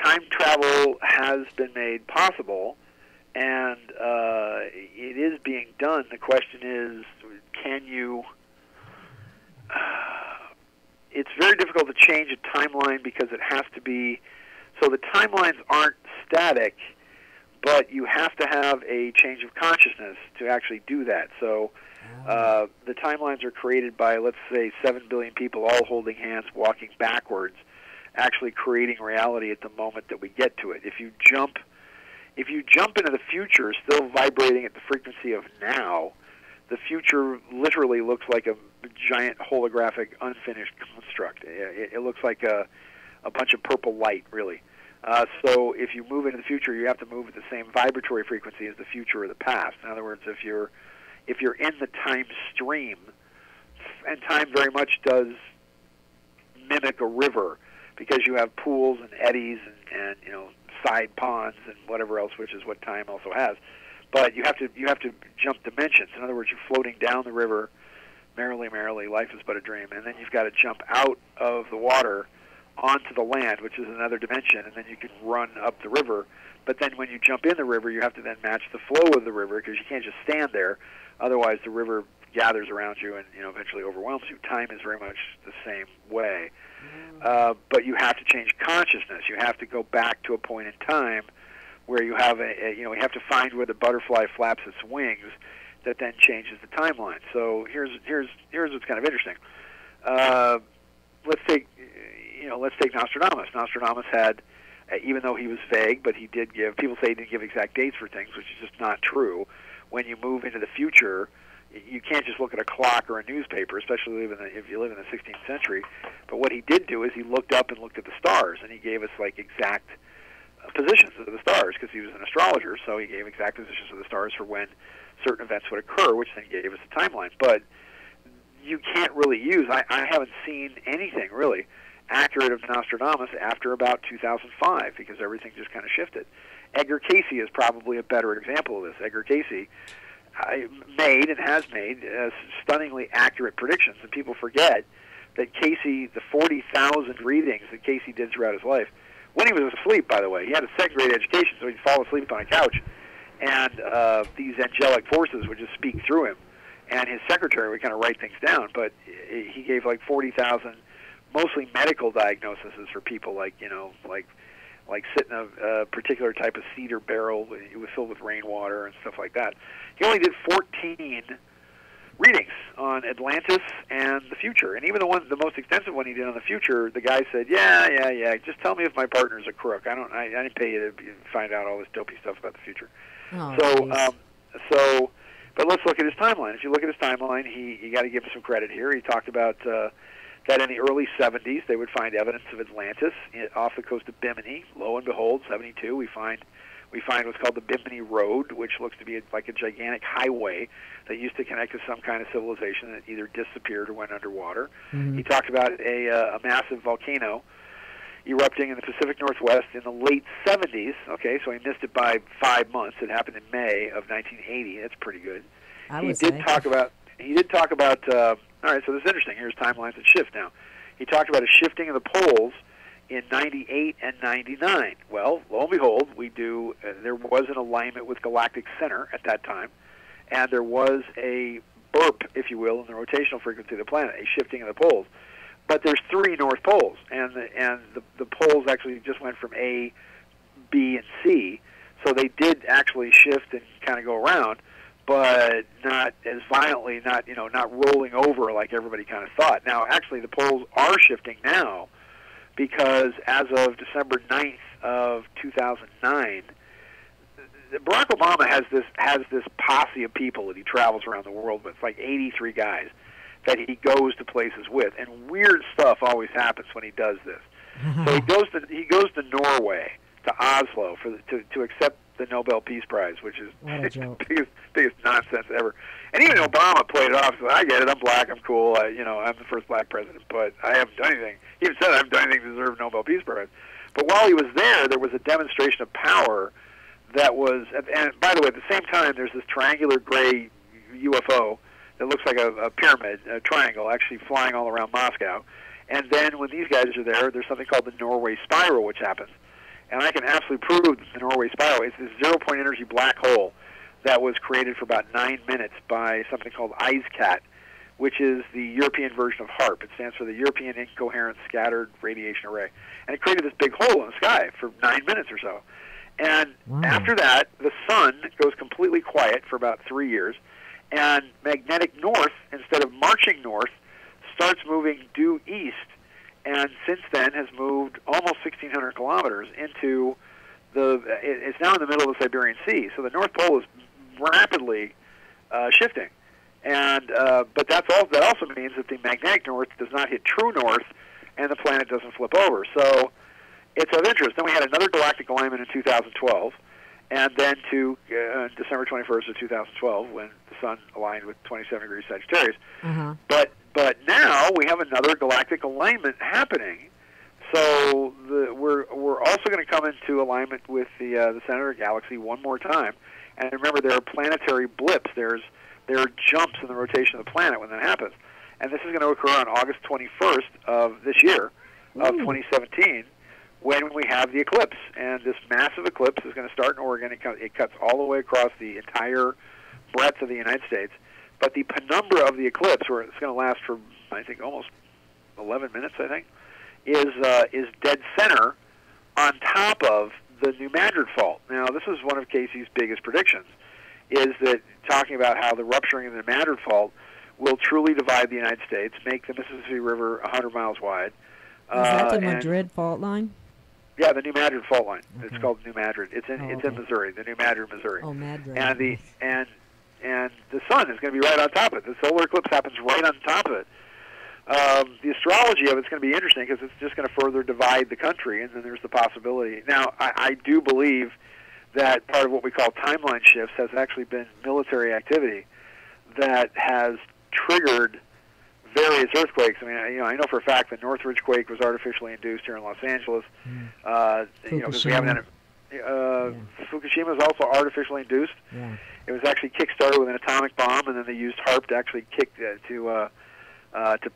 Speaker 3: Time travel has been made possible, and it is being done. The question is, can you? It's very difficult to change a timeline because it has to be. So the timelines aren't static. But you have to have a change of consciousness to actually do that. So the timelines are created by, let's say, 7 billion people all holding hands, walking backwards, actually creating reality at the moment that we get to it. If you jump into the future, still vibrating at the frequency of now, the future literally looks like a giant holographic, unfinished construct. It looks like a bunch of purple light, really. So if you move into the future, you have to move at the same vibratory frequency as the future or the past. In other words, if you're in the time stream, and time very much does mimic a river, because you have pools and eddies and side ponds and whatever else, which is what time also has. But you have to jump dimensions. In other words, you're floating down the river, merrily, merrily, life is but a dream, and then you've got to jump out of the water onto the land, which is another dimension, and then you can run up the river. But then when you jump in the river, you have to then match the flow of the river, because you can't just stand there. Otherwise, the river gathers around you and eventually overwhelms you. Time is very much the same way. But you have to change consciousness. You have to go back to a point in time where you have you have to find where the butterfly flaps its wings, that then changes the timeline. So here's what's kind of interesting. Let's take Nostradamus. Nostradamus had, even though he was vague, but he did give. People say he didn't give exact dates for things, which is just not true. When you move into the future, you can't just look at a clock or a newspaper, especially if you live in the 16th century. But what he did do is he looked up and looked at the stars, and he gave us exact positions of the stars, because he was an astrologer. So he gave exact positions of the stars for when certain events would occur, which then gave us a timeline. But you can't really use. I haven't seen anything really accurate of Nostradamus after about 2005, because everything just kind of shifted. Edgar Cayce is probably a better example of this. Edgar Cayce made and has made stunningly accurate predictions, and people forget that Cayce, the 40,000 readings that Cayce did throughout his life, when he was asleep, by the way, he had a second-grade education, so he'd fall asleep on a couch, and these angelic forces would just speak through him, and his secretary would kind of write things down. But he gave 40,000 mostly medical diagnoses for people, like sit in a particular type of cedar barrel. It was filled with rainwater and stuff like that. He only did 14 readings on Atlantis and the future. And even the most extensive one he did on the future, the guy said, yeah, just tell me if my partner's a crook. I didn't pay you to find out all this dopey stuff about the future.
Speaker 2: Oh,
Speaker 3: but let's look at his timeline. If you look at his timeline, you got to give him some credit here. He talked about that in the early 70s they would find evidence of Atlantis off the coast of Bimini. Lo and behold, 72 we find what's called the Bimini Road, which looks to be like a gigantic highway that used to connect to some kind of civilization that either disappeared or went underwater.
Speaker 2: Mm-hmm.
Speaker 3: He talked about a massive volcano erupting in the Pacific Northwest in the late 70s. Okay, so he missed it by 5 months. It happened in May of 1980. That's pretty good. He did talk about. All right, so this is interesting. Here's timelines that shift now. He talked about a shifting of the poles in 98 and 99. Well, lo and behold, there was an alignment with galactic center at that time, and there was a burp, if you will, in the rotational frequency of the planet, a shifting of the poles. But there's 3 north poles, and the poles actually just went from A, B, and C, so they did actually shift and kind of go around, but not as violently, not rolling over like everybody kind of thought. Now, actually, the poles are shifting now, because as of December 9th of 2009, Barack Obama has this posse of people that he travels around the world with, like 83 guys that he goes to places with, and weird stuff always happens when he does this. So he goes to Norway, to Oslo, to accept the Nobel Peace Prize, which is the biggest nonsense ever. And even Obama played it off. So I get it. I'm black. I'm cool. I'm the first black president, but I haven't done anything. He even said I haven't done anything to deserve a Nobel Peace Prize. But while he was there was a demonstration of power that was. And by the way, at the same time, there's this triangular gray UFO that looks like a pyramid, a triangle, actually flying all around Moscow. And then when these guys are there, there's something called the Norway Spiral, which happens. And I can absolutely prove that the Norway Spiral is this zero-point energy black hole that was created for about 9 minutes by something called ISCAT, which is the European version of HARP. It stands for the European Incoherent Scattered Radiation Array. And it created this big hole in the sky for 9 minutes or so. And after that, the sun goes completely quiet for about 3 years, and magnetic north, instead of marching north, starts moving due east, and since then has moved almost 1,600 kilometers into it's now in the middle of the Siberian Sea. So the North Pole is rapidly shifting. And but that also means that the magnetic north does not hit true north, and the planet doesn't flip over. So it's of interest. Then we had another galactic alignment in 2012, and then to December 21st of 2012, when the sun aligned with 27 degrees Sagittarius.
Speaker 2: Uh-huh.
Speaker 3: But now we have another galactic alignment happening. So we're also going to come into alignment with the center of the galaxy one more time. And remember, there are planetary blips. There are jumps in the rotation of the planet when that happens. And this is going to occur on August 21st of this year, of 2017, when we have the eclipse. And this massive eclipse is going to start in Oregon. It cuts all the way across the entire breadth of the United States. But the penumbra of the eclipse, where it's going to last for, I think, almost 11 minutes, I think, is dead center on top of the New Madrid Fault. Now, this is one of Casey's biggest predictions, is that talking about how the rupturing of the New Madrid Fault will truly divide the United States, make the Mississippi River 100 miles wide.
Speaker 2: Is that the Madrid fault line?
Speaker 3: Yeah, the New Madrid Fault line.
Speaker 2: Okay.
Speaker 3: It's called New Madrid. It's in Missouri, the New Madrid, Missouri.
Speaker 2: Oh, Madrid.
Speaker 3: And the sun is going to be right on top of it. The solar eclipse happens right on top of it. The astrology of it's going to be interesting because it's just going to further divide the country, and then there's the possibility. Now, I do believe that part of what we call timeline shifts has actually been military activity that has triggered various earthquakes. I mean, I know for a fact the Northridge quake was artificially induced here in Los Angeles. Because we haven't had Fukushima is also artificially induced.
Speaker 2: Yeah.
Speaker 3: It was actually kick-started with an atomic bomb, and then they used HARP to actually kick to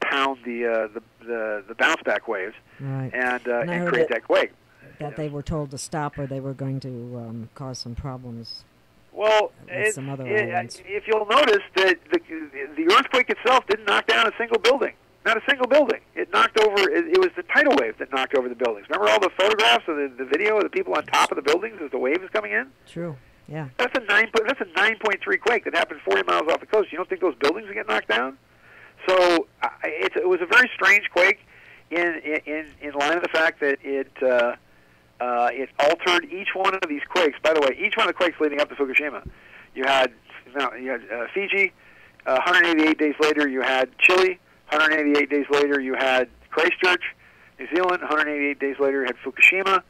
Speaker 3: pound the bounce-back waves and create that quake.
Speaker 2: That they were told to stop, or they were going to cause some problems.
Speaker 3: Well,
Speaker 2: some other islands.
Speaker 3: If you'll notice that the earthquake itself didn't knock down a single building. Not a single building. It knocked over. It was the tidal wave that knocked over the buildings. Remember all the photographs of the video of the people on top of the buildings as the wave is coming in?
Speaker 2: True. Yeah.
Speaker 3: That's a 9.3 quake that happened 40 miles off the coast. You don't think those buildings would get knocked down? So it was a very strange quake in line of the fact that it altered each one of these quakes. By the way, each one of the quakes leading up to Fukushima, you had Fiji. 188 days later, you had Chile. 188 days later, you had Christchurch, New Zealand. 188 days later, you had Fukushima.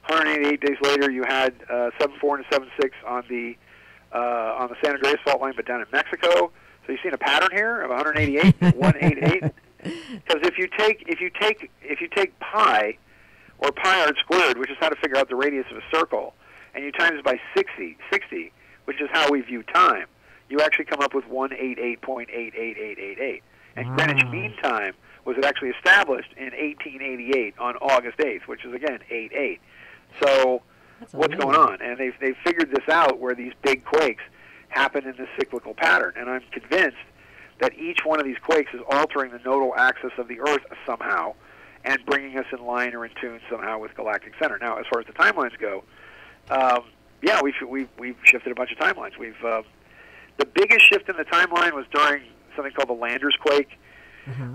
Speaker 3: 188 days later, you had 7.4 and 7.6 on the San Andreas fault line, but down in Mexico. So you've seen a pattern here of 188 and 188. Because if you take pi, or pi r squared, which is how to figure out the radius of a circle, and you times it by 60, which is how we view time, you actually come up with 188.88888. And Greenwich Mean Time was actually established in 1888 on August 8th, which is, again, 88. So what's going on? And they've figured this out where these big quakes happen in this cyclical pattern. And I'm convinced that each one of these quakes is altering the nodal axis of the Earth somehow and bringing us in line or in tune somehow with galactic center. Now, as far as the timelines go, yeah, we've shifted a bunch of timelines. The biggest shift in the timeline was during something called the Landers Quake,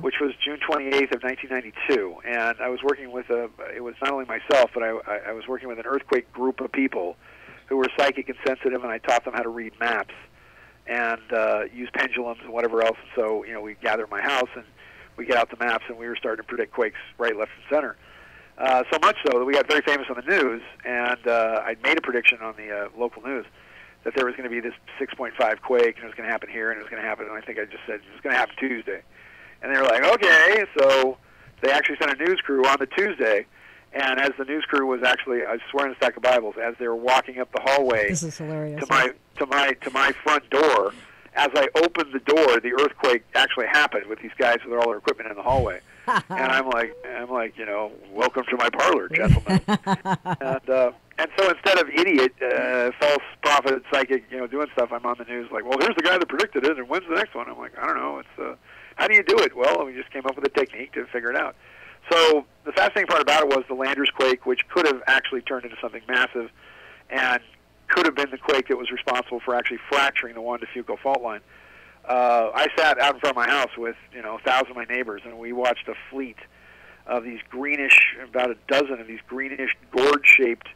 Speaker 3: which was June 28th of 1992. And I was working with it was not only myself, but I was working with an earthquake group of people who were psychic and sensitive, and I taught them how to read maps and use pendulums and whatever else. So, we gather at my house, and we get out the maps, and we were starting to predict quakes right, left, and center. So much so that we got very famous on the news, and I made a prediction on the local news that there was going to be this 6.5 quake, and it was going to happen here, and it was going to happen, and I think I just said it was going to happen Tuesday. And they were like, okay, so they actually sent a news crew on the Tuesday, and as the news crew was actually, I swear on a stack of Bibles, as they were walking up the hallway
Speaker 2: this is hilarious.
Speaker 3: to my front door, as I opened the door, the earthquake actually happened with these guys with all their equipment in the hallway. And I'm like, welcome to my parlor, gentlemen. And so instead of idiot, false prophet, psychic, doing stuff, I'm on the news like, well, here's the guy that predicted it, and when's the next one? I'm like, I don't know. It's how do you do it? Well, we just came up with a technique to figure it out. So the fascinating part about it was the Landers quake, which could have actually turned into something massive, and could have been the quake that was responsible for actually fracturing the Juan de Fuco fault line. I sat out in front of my house with 1,000 of my neighbors, and we watched a fleet of these greenish, about a dozen of these greenish gourd-shaped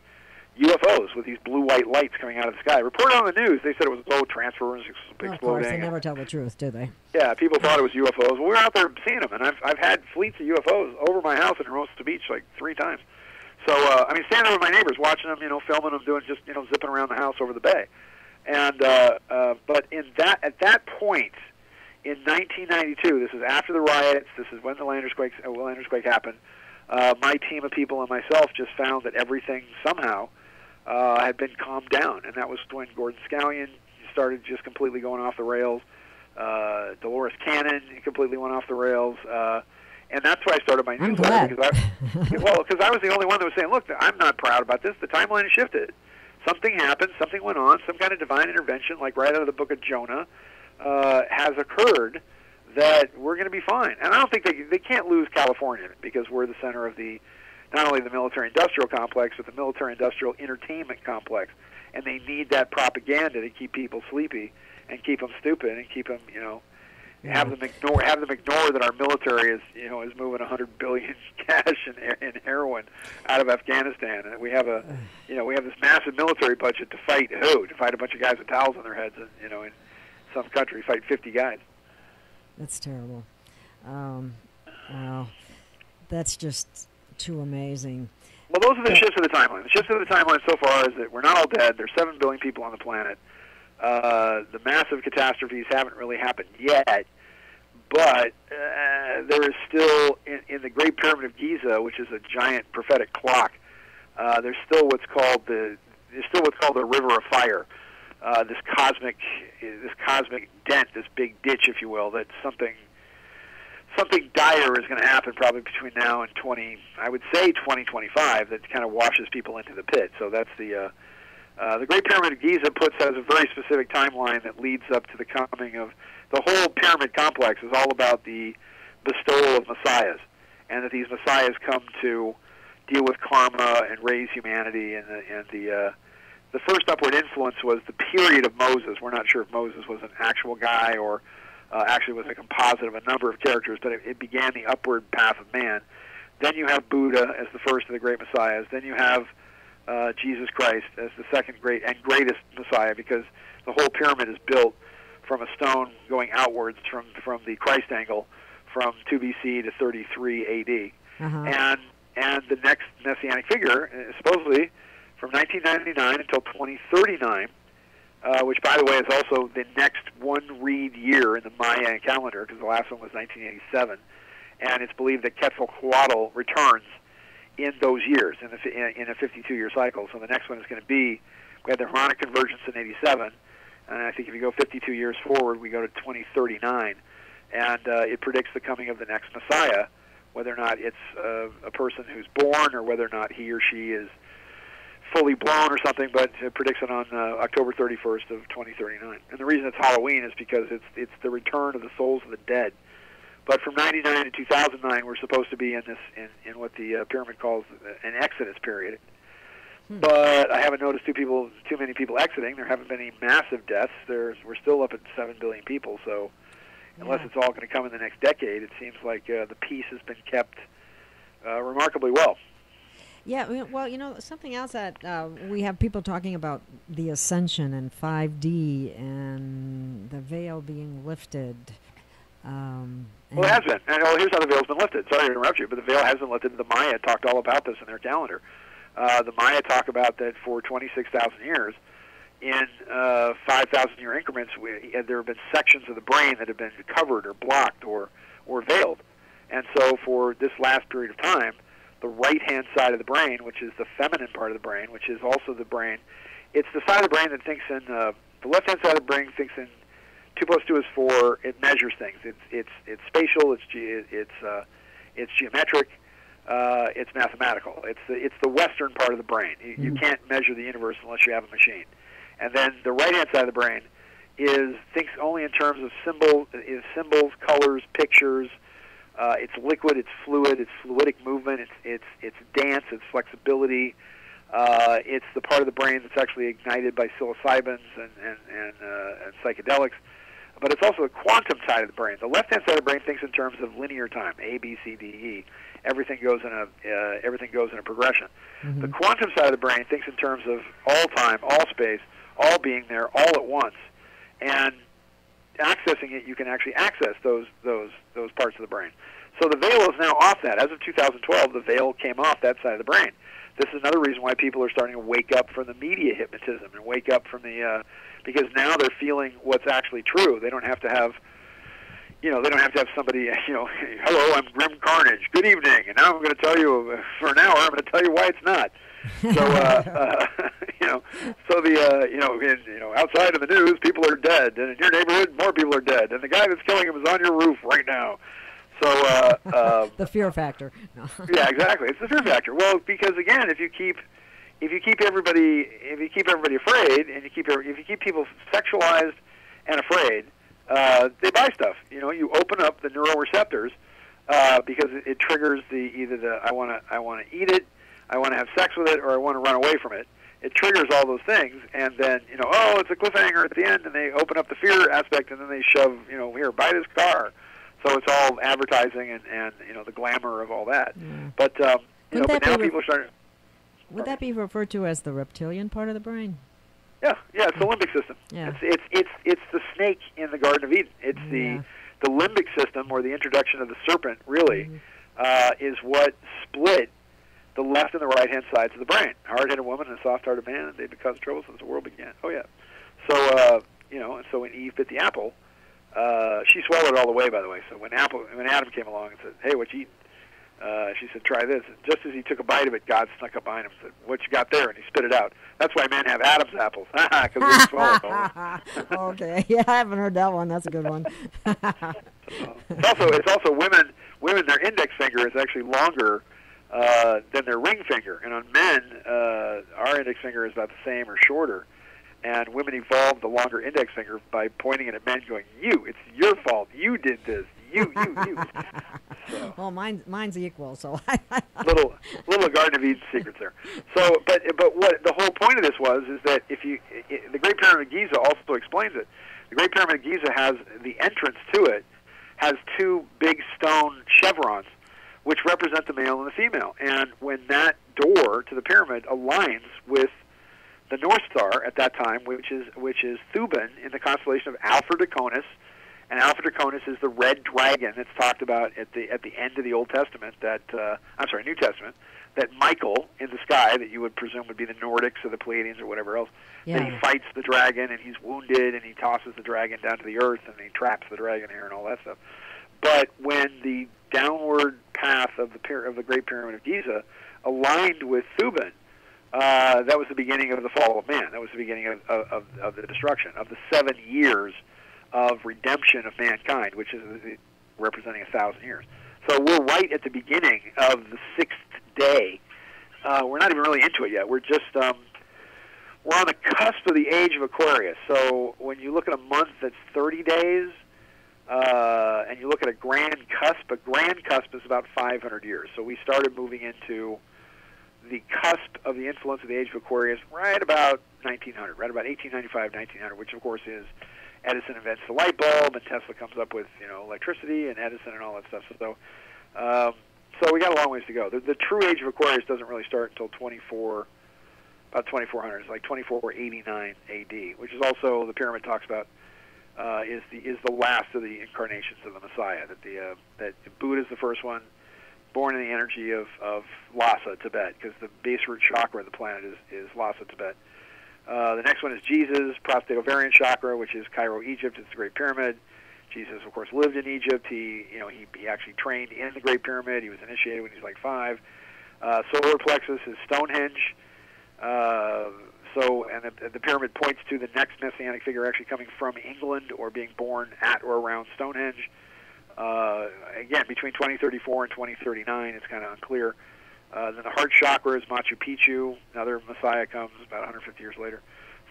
Speaker 3: UFOs with these blue-white lights coming out of the sky. Reported on the news, they said it was transformers exploding.
Speaker 2: Of course, they never tell the truth, do they?
Speaker 3: Yeah, people thought it was UFOs. Well, we were out there seeing them, and I've had fleets of UFOs over my house in Hermosa Beach like 3 times. So, standing there with my neighbors, watching them, filming them, doing just, zipping around the house over the bay. And but at that point in 1992, this is after the riots. This is when the Landers quake happened. My team of people and myself just found that everything somehow had been calmed down, and that was when Gordon Scallion started just completely going off the rails. Dolores Cannon completely went off the rails. And that's why I started my newsletter, because I was the only one that was saying, look, I'm not proud about this. The timeline has shifted. Something happened, something went on, some kind of divine intervention, like right out of the book of Jonah, has occurred that we're going to be fine. And I don't think they can't lose California, because we're the center of not only the military-industrial complex, but the military-industrial entertainment complex. And they need that propaganda to keep people sleepy and keep them stupid and keep them, have them ignore that our military is moving 100 billion cash in heroin out of Afghanistan, and we have this massive military budget to fight who? To fight a bunch of guys with towels on their heads, in some country, fight 50 guys.
Speaker 2: That's terrible. Wow, that's just too amazing.
Speaker 3: Well, those are the shifts of the timeline. The shifts of the timeline so far is that we're not all dead. There's 7 billion people on the planet. The massive catastrophes haven't really happened yet, but there is still in the Great Pyramid of Giza, which is a giant prophetic clock. There's still what's called the River of Fire. This cosmic dent, this big ditch, if you will, that something dire is going to happen probably between now and 2025 that kind of washes people into the pit. So that's the Great Pyramid of Giza has a very specific timeline that leads up to the coming of the whole pyramid complex. Is all about the bestowal of messiahs, and that these messiahs come to deal with karma and raise humanity, and the the first upward influence was the period of Moses. We're not sure if Moses was an actual guy or actually was a composite of a number of characters, but it began the upward path of man. Then you have Buddha as the first of the great messiahs. Then you have Jesus Christ as the second great and greatest messiah, because the whole pyramid is built from a stone going outwards from the Christ angle from 2 BC to 33 AD. And the next messianic figure, supposedly from 1999 until 2039, which, by the way, is also the next one-read year in the Maya calendar, because the last one was 1987, and it's believed that Quetzalcoatl returns in those years, in a 52-year cycle. So the next one is going to be, we had the Harmonic Convergence in 87, and I think if you go 52 years forward, we go to 2039, and it predicts the coming of the next Messiah, whether or not it's a person who's born or whether or not he or she is fully blown or something, but it predicts it on October 31st of 2039. And the reason it's Halloween is because it's the return of the souls of the dead. But from 99 to 2009, we're supposed to be in in what the pyramid calls an Exodus period. But I haven't noticed too many people exiting. There haven't been any massive deaths. We're still up at 7 billion people, so unless it's all going to come in the next decade, it seems like the peace has been kept remarkably well.
Speaker 2: Yeah, well, something else that we have people talking about the ascension and 5D and the veil being lifted.
Speaker 3: Well, it has been. And here's how the veil's been lifted. Sorry to interrupt you, but the veil has been lifted. The Maya talked all about this in their calendar. The Maya talk about that for 26,000 years, in 5,000-year increments, there have been sections of the brain that have been covered or blocked or veiled. And so for this last period of time, the right-hand side of the brain, which is the feminine part of the brain, which is also the brain, it's the side of the brain that thinks in, the left-hand side of the brain thinks in 2 plus 2 is 4. It measures things. It's spatial. It's geometric. It's mathematical. It's the western part of the brain. You can't measure the universe unless you have a machine. And then the right-hand side of the brain thinks only in terms of symbols, colors, pictures. It's liquid. It's fluid. It's fluidic movement. It's dance. It's flexibility. It's the part of the brain that's actually ignited by psilocybins and psychedelics. But it's also the quantum side of the brain. The left-hand side of the brain thinks in terms of linear time, A, B, C, D, E. Everything goes in a progression. The quantum side of the brain thinks in terms of all time, all space, all being there, all at once. And accessing it, you can actually access those parts of the brain. So the veil is now off that. As of 2012, the veil came off that side of the brain. This is another reason why people are starting to wake up from the media hypnotism and wake up from the because now they're feeling what's actually true. They don't have to have somebody, hello, I'm Grim Carnage, good evening, and now I'm going to tell you, for an hour, I'm going to tell you why it's not. So, outside of the news, people are dead, and in your neighborhood, more people are dead, and the guy that's killing him is on your roof right now. So,
Speaker 2: the fear factor. No.
Speaker 3: Yeah, exactly. It's the fear factor. Well, because again, if you keep everybody afraid, and if you keep people sexualized and afraid, they buy stuff. You open up the neuroreceptors because it triggers either the I want to eat it, I want to have sex with it, or I want to run away from it. It triggers all those things, and then it's a cliffhanger at the end, and they open up the fear aspect, and then they shove here, buy this car. So it's all advertising and the glamour of all that. Yeah. But but now people are starting.
Speaker 2: Would that be referred to as the reptilian part of the brain?
Speaker 3: Yeah, it's the limbic system.
Speaker 2: Yeah.
Speaker 3: It's the snake in the Garden of Eden. It's the limbic system, or the introduction of the serpent, really, is what split the left and the right-hand sides of the brain. A hard-headed woman and a soft-hearted man, they've been causing trouble since the world began. Oh, yeah. So, and so when Eve bit the apple, she swallowed it all the way, by the way. So when Adam came along and said, hey, what you eating? She said, try this. And just as he took a bite of it, God snuck up behind him and said, what you got there? And he spit it out. That's why men have Adam's apples, because they swallow it all.
Speaker 2: Okay. Yeah, I haven't heard that one. That's a good one.
Speaker 3: It's also women, their index finger is actually longer than their ring finger. And on men, our index finger is about the same or shorter. And women evolved the longer index finger by pointing it at men going, it's your fault. You did this. you. So,
Speaker 2: well, mine's equal, so
Speaker 3: little Garden of Eden secrets there. So, but what the whole point of this is that the Great Pyramid of Giza also explains it. The Great Pyramid of Giza has the entrance to it has two big stone chevrons, which represent the male and the female. And when that door to the pyramid aligns with the North Star at that time, which is Thuban in the constellation of Alpha Draconis, and Alpha Draconis is the red dragon that's talked about at the end of the Old Testament. New Testament. That Michael in the sky, that you would presume would be the Nordics or the Pleiadians or whatever else, that he fights the dragon and he's wounded and he tosses the dragon down to the earth and he traps the dragon here and all that stuff. But when the downward path of the Great Pyramid of Giza aligned with Thuban, that was the beginning of the fall of man. That was the beginning of the destruction, of the 7 years of redemption of mankind, which is representing 1,000 years. So we're right at the beginning of the 6th day. We're not even really into it yet. We're just we're on the cusp of the age of Aquarius. So when you look at a month that's 30 days, and you look at a grand cusp is about 500 years. So we started moving into the cusp of the influence of the age of Aquarius right about 1900, right about 1895, 1900, which of course is Edison invents the light bulb, and Tesla comes up with electricity, and Edison and all that stuff. So we got a long ways to go. The true age of Aquarius doesn't really start until about 2400. It's like 2489 A.D., which is also the pyramid talks about is the last of the incarnations of the Messiah. That Buddha is the first one, born in the energy of Lhasa, Tibet, because the base root chakra of the planet is Lhasa, Tibet. The next one is Jesus, prostate ovarian chakra, which is Cairo, Egypt. It's the Great Pyramid. Jesus, of course, lived in Egypt. He actually trained in the Great Pyramid. He was initiated when he was like 5. Solar plexus is Stonehenge. The pyramid points to the next messianic figure actually coming from England or being born at or around Stonehenge. Again, between 2034 and 2039, it's kind of unclear. Then the heart chakra is Machu Picchu. Another Messiah comes about 150 years later.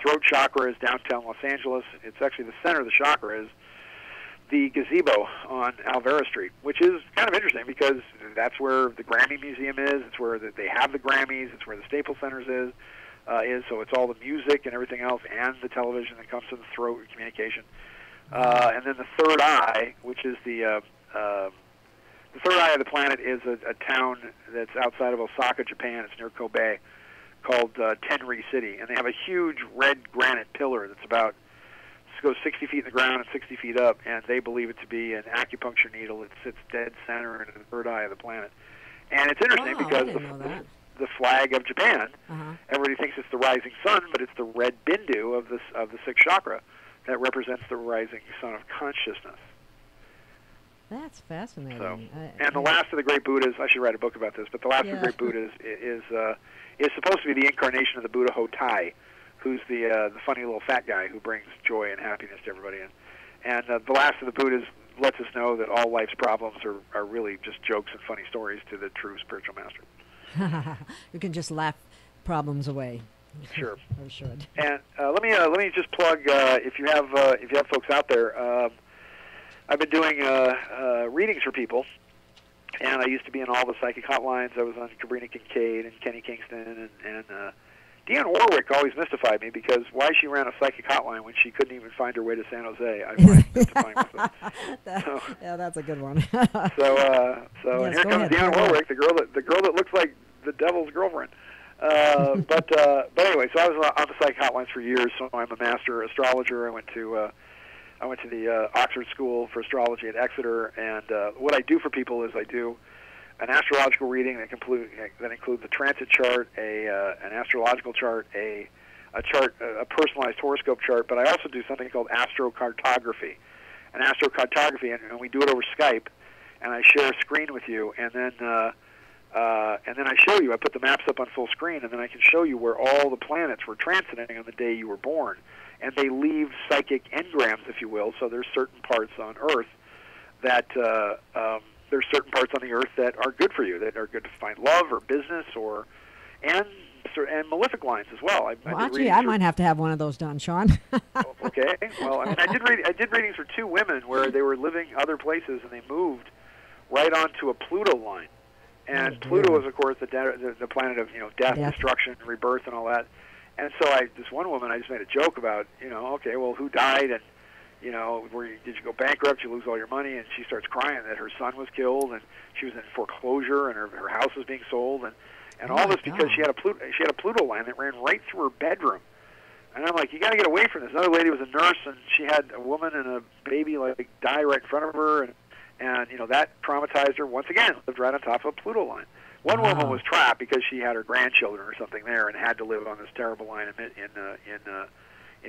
Speaker 3: Throat chakra is downtown Los Angeles. It's actually the center of the chakra is the gazebo on Alvera Street, which is kind of interesting because that's where the Grammy Museum is. It's where they have the Grammys. It's where the Staples Centers is. So it's all the music and everything else, and the television that comes to the throat and communication. And then the third eye, which is the third eye of the planet, is a town that's outside of Osaka, Japan. It's near Kobe, called Tenri City, and they have a huge red granite pillar that's goes 60 feet in the ground and 60 feet up, and they believe it to be an acupuncture needle that sits dead center in the third eye of the planet. And it's interesting because the flag of Japan, everybody thinks it's the rising sun, but it's the red bindu of the sixth chakra that represents the rising sun of consciousness.
Speaker 2: That's fascinating.
Speaker 3: So, and the last of the great Buddhas, I should write a book about this, but the last of the great Buddhas is supposed to be the incarnation of the Buddha Hotai, who's the funny little fat guy who brings joy and happiness to everybody. And the last of the Buddhas lets us know that all life's problems are really just jokes and funny stories to the true spiritual master.
Speaker 2: You can just laugh problems away.
Speaker 3: Sure.
Speaker 2: Or should.
Speaker 3: And let me just plug if you have folks out there. I've been doing readings for people, and I used to be in all the psychic hotlines. I was on Sabrina Kincaid and Kenny Kingston, and Dionne Warwick always mystified me because why she ran a psychic hotline when she couldn't even find her way to San Jose. I find mystifying myself.
Speaker 2: Yeah, that's a good one.
Speaker 3: So and here comes Dionne Warwick, the girl that looks like the devil's girlfriend. But anyway, so I was on the psychic hotlines for years. So I'm a master astrologer. I went to the Oxford School for Astrology at Exeter, and what I do for people is I do an astrological reading that includes a transit chart, an astrological chart, a personalized horoscope chart, but I also do something called astrocartography. And astrocartography, and we do it over Skype, and I share a screen with you, and then I show you. I put the maps up on full screen, and then I can show you where all the planets were transiting on the day you were born. And they leave psychic engrams, if you will. So there's certain parts on Earth that there's certain parts on the Earth that are good for you, that are good to find love or business, and and malefic lines as well.
Speaker 2: Well, actually, I might have to have one of those done, Sean.
Speaker 3: Okay. Well, I mean, I did readings for 2 women where they were living other places and they moved right onto a Pluto line. And Pluto is, of course, the planet of death, destruction, rebirth, and all that. And so this one woman, I just made a joke about, okay, well, who died, and did you go bankrupt? Did you lose all your money? And she starts crying that her son was killed, and she was in foreclosure, and her house was being sold, and all this because she had a Pluto line that ran right through her bedroom. And I'm like, you got to get away from this. Another lady was a nurse, and she had a woman and a baby die right in front of her, and that traumatized her. Once again, lived right on top of a Pluto line. One woman was trapped because she had her grandchildren or something there and had to live on this terrible line in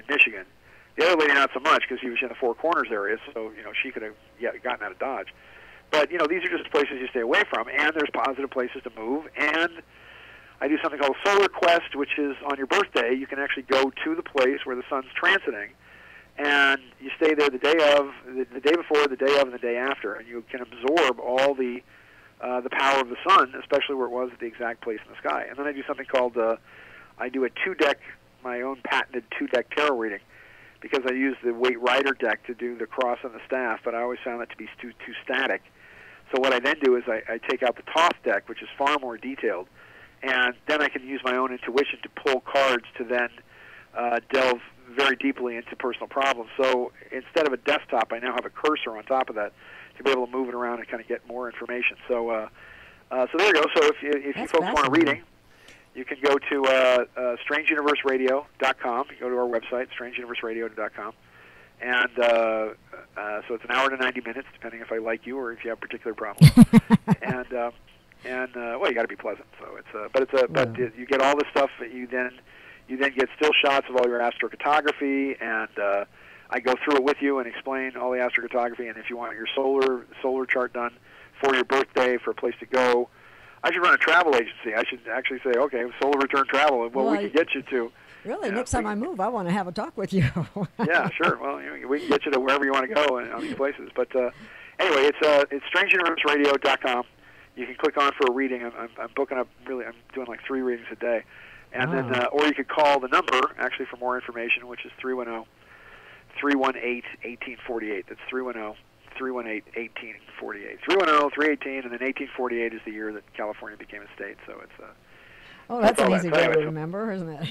Speaker 3: Michigan. The other lady, not so much, because she was in the Four Corners area, so she could have gotten out of Dodge. But these are just places you stay away from, and there's positive places to move. And I do something called Solar Quest, which is on your birthday. You can actually go to the place where the sun's transiting, and you stay there the day of, the day before, the day of, and the day after, and you can absorb all the power of the sun, especially where it was at the exact place in the sky. And then I do something called I do a 2-deck, my own patented 2-deck tarot reading, because I use the Weight Rider deck to do the cross and the staff, but I always found that to be too static. So what I then do is I take out the Thoth deck, which is far more detailed, and then I can use my own intuition to pull cards to then delve very deeply into personal problems. So instead of a desktop, I now have a cursor on top of that to be able to move it around and kind of get more information. So so there you go. So if you folks want a reading, you can go to strangeuniverseradio.com. You go to our website, strangeuniverseradio.com. And so it's an hour to 90 minutes, depending if I like you or if you have particular problems. and well, you got to be pleasant. So but you get all the stuff that you then get still shots of all your astrocartography, and I go through it with you and explain all the astrocartography. And if you want your solar chart done for your birthday, for a place to go, I should run a travel agency. I should actually say, okay, solar return travel, and we can get you to.
Speaker 2: Really, next time I move, I want to have a talk with you.
Speaker 3: Yeah, sure. Well, we can get you to wherever you want to go on these places. But anyway, it's strangeuniverseradio.com. You can click on for a reading. I'm booking up. Really, I'm doing like 3 readings a day, and then or you could call the number actually for more information, which is 310-318-1848. That's 310-318-1848. 310-318, and then 1848 is the year that California became a state. So it's
Speaker 2: oh, that's an easy way to remember, isn't it?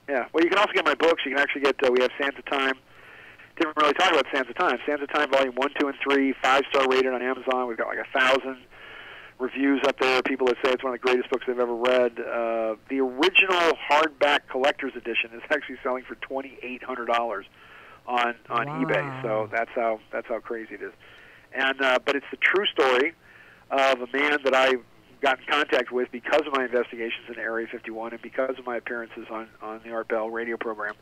Speaker 3: Yeah. Well, you can also get my books. You can actually get. We have Sands of Time. Didn't really talk about Sands of Time. Sands of Time, Volume 1, 2, and 3, 5-star rated on Amazon. We've got like 1,000 reviews up there. People that say it's one of the greatest books they've ever read. The original hardback collector's edition is actually selling for $2,800 on eBay. So that's how crazy it is. And but it's the true story of a man that I got in contact with because of my investigations in Area 51 and because of my appearances on the Art Bell radio program,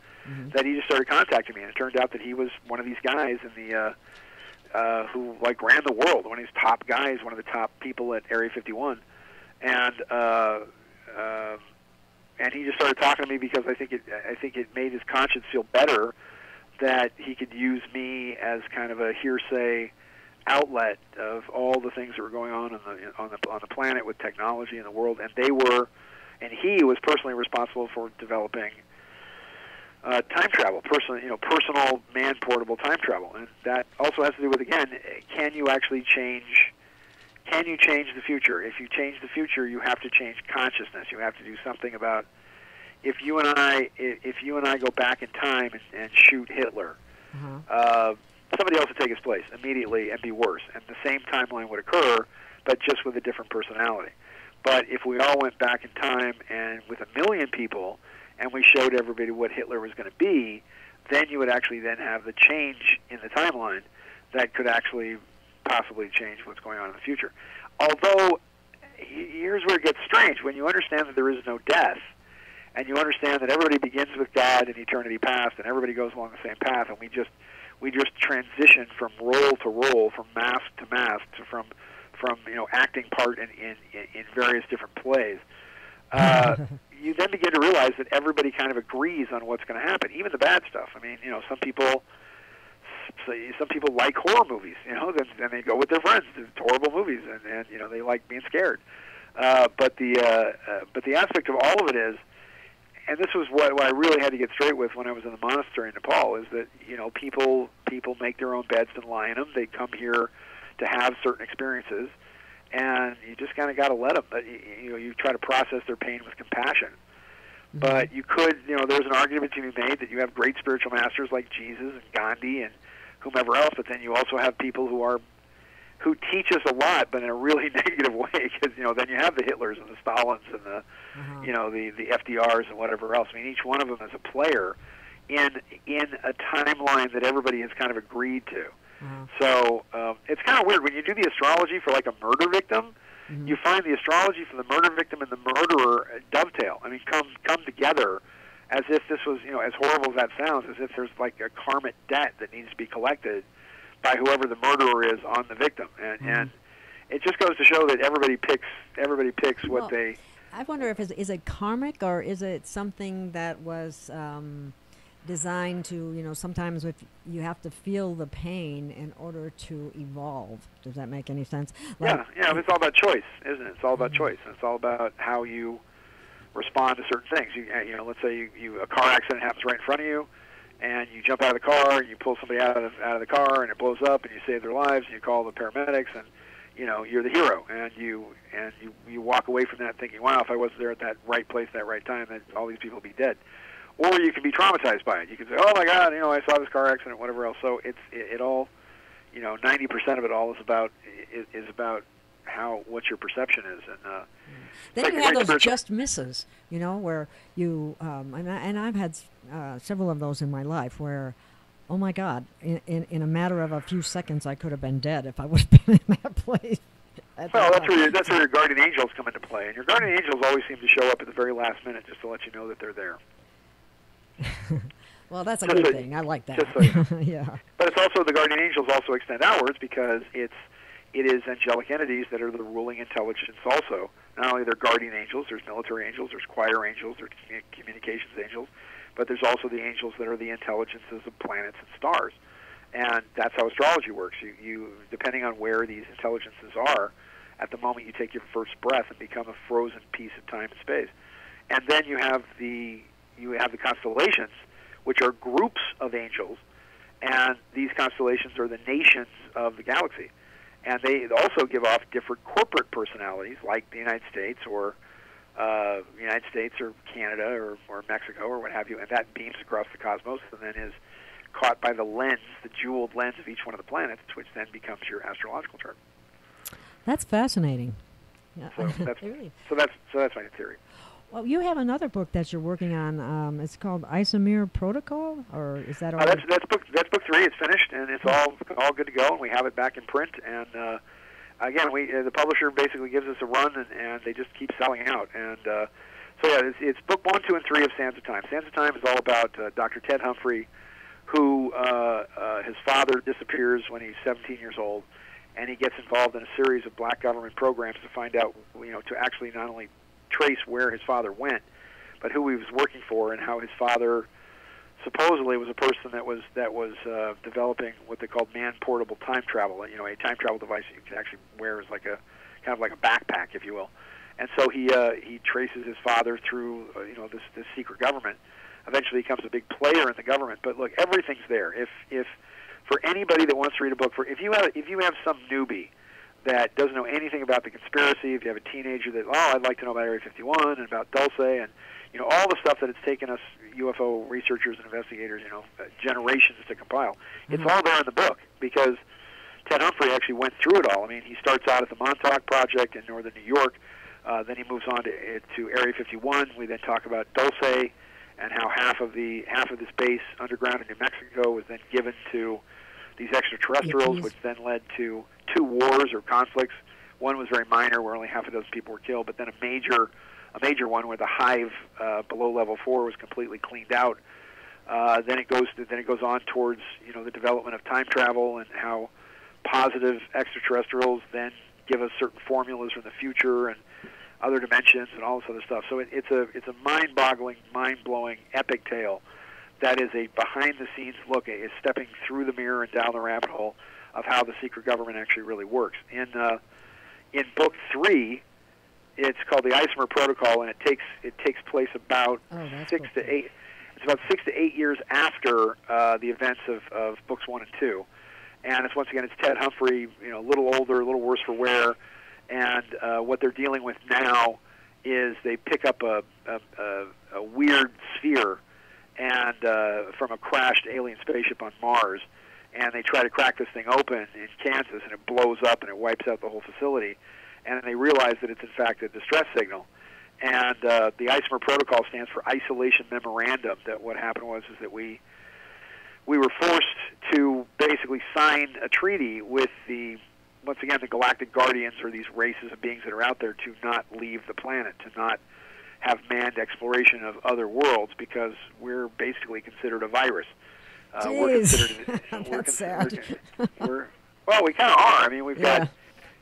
Speaker 3: that he just started contacting me. And it turned out that he was one of these guys in the who ran the world, one of these top guys, one of the top people at Area 51, and he just started talking to me because I think it made his conscience feel better that he could use me as kind of a hearsay outlet of all the things that were going on the planet with technology in the world, and he was personally responsible for developing time travel, personal man-portable time travel, and that also has to do with, again, can you change the future? If you change the future, you have to change consciousness. You have to do something about if you and I go back in time and shoot Hitler. Somebody else would take his place immediately and be worse, and the same timeline would occur, but just with a different personality. But if we all went back in time and with 1 million people, and we showed everybody what Hitler was going to be, then you would actually then have the change in the timeline that could actually possibly change what's going on in the future. Although, here's where it gets strange. When you understand that there is no death, and you understand that everybody begins with God in eternity past, and everybody goes along the same path, and we just transition from role to role, from mask to mask, from acting part in various different plays. You then begin to realize that everybody kind of agrees on what's going to happen, even the bad stuff. I mean, some people like horror movies, then they go with their friends to horrible movies, and they like being scared. But the aspect of all of it is, and this was what I really had to get straight with when I was in the monastery in Nepal, is that, you know, people make their own beds and lie in them. They come here to have certain experiences, and you just kind of got to let them. But you try to process their pain with compassion. Mm-hmm. But you could, there's an argument to be made that you have great spiritual masters like Jesus and Gandhi and whomever else, but then you also have people who teach us a lot, but in a really negative way, because then you have the Hitlers and the Stalins and the the FDRs and whatever else. I mean, each one of them is a player in a timeline that everybody has kind of agreed to. So it's kind of weird when you do the astrology for like a murder victim. You find the astrology for the murder victim and the murderer dovetail. I mean, come together as if this was, as horrible as that sounds, as if there's like a karmic debt that needs to be collected by whoever the murderer is on the victim, and it just goes to show that everybody picks what they.
Speaker 2: I wonder if is it karmic, or is it something that was designed to, sometimes if you have to feel the pain in order to evolve. Does that make any sense?
Speaker 3: Yeah, it's all about choice, isn't it? It's all about choice, and it's all about how you respond to certain things. Let's say a car accident happens right in front of you, and you jump out of the car and you pull somebody out of the car and it blows up and you save their lives and you call the paramedics and you're the hero, and you walk away from that thinking, wow, if I wasn't there at that right place at that right time, then all these people would be dead. Or you can be traumatized by it. You can say, oh my God, I saw this car accident, whatever else. So it all, 90% of it all is about what your perception is. And
Speaker 2: then you have those just misses, where you and I've had several of those in my life where, oh my God, in a matter of a few seconds I could have been dead if I would have been in that place.
Speaker 3: Well, that's where your guardian angels come into play, and your guardian angels always seem to show up at the very last minute just to let you know that they're there.
Speaker 2: Well, that's a good thing. I like that.
Speaker 3: Just so you know.
Speaker 2: Yeah.
Speaker 3: But it's also, the guardian angels also extend outwards, because it is angelic entities that are the ruling intelligence also. Not only they're guardian angels, there's military angels, there's choir angels, there's communications angels, but there's also the angels that are the intelligences of planets and stars. And that's how astrology works. You depending on where these intelligences are, at the moment you take your first breath and become a frozen piece of time and space. And then you have the constellations, which are groups of angels, and these constellations are the nations of the galaxy. And they also give off different corporate personalities, like the United States or Canada or Mexico or what have you, and that beams across the cosmos and then is caught by the lens, the jeweled lens of each one of the planets, which then becomes your astrological chart.
Speaker 2: That's fascinating.
Speaker 3: So that's my theory.
Speaker 2: Well, you have another book that you're working on. It's called Isomer Protocol, or is that all?
Speaker 3: That's book 3. It's finished, and it's all good to go, and we have it back in print. And again, the publisher basically gives us a run, and they just keep selling out. And it's book 1, 2, and 3 of Sands of Time. Sands of Time is all about Dr. Ted Humphrey, who his father disappears when he's 17 years old, and he gets involved in a series of black government programs to find out, to actually not only trace where his father went, but who he was working for, and how his father supposedly was a person that was developing what they called man-portable time travel. A time travel device that you can actually wear as like a kind of like a backpack, if you will. And so he traces his father through this secret government. Eventually, he becomes a big player in the government. But look, everything's there. If for anybody that wants to read a book, if you have some newbie that doesn't know anything about the conspiracy, if you have a teenager that, I'd like to know about Area 51 and about Dulce and, all the stuff that it's taken us UFO researchers and investigators, generations to compile, it's all there in the book, because Ted Humphrey actually went through it all. I mean, he starts out at the Montauk Project in northern New York, then he moves on to Area 51. We then talk about Dulce and how half of this base underground in New Mexico was then given to these extraterrestrials, which then led to 2 wars or conflicts. One was very minor, where only half of those people were killed, but then a major one where the hive below level 4 was completely cleaned out. Then it goes on towards the development of time travel, and how positive extraterrestrials then give us certain formulas from the future and other dimensions and all this other stuff. So it's a mind-boggling, mind-blowing, epic tale that is a behind-the-scenes look. It's stepping through the mirror and down the rabbit hole of how the secret government actually really works. In book 3, It's called the Isomer Protocol, and it takes place about 6 to 8. It's about 6 to 8 years after the events of books 1 and 2, and it's once again it's Ted Humphrey, a little older, a little worse for wear, and what they're dealing with now is they pick up a weird sphere and from a crashed alien spaceship on Mars, and they try to crack this thing open in Kansas, and it blows up and it wipes out the whole facility, and they realize that it's in fact a distress signal. And the Isomer Protocol stands for Isolation Memorandum. That what happened was is that we were forced to basically sign a treaty with once again the Galactic Guardians, or these races of beings that are out there, to not leave the planet, to not have manned exploration of other worlds, because we're basically considered a virus. We're considered.
Speaker 2: That's sad.
Speaker 3: Well, we kind of are. I mean, we've got.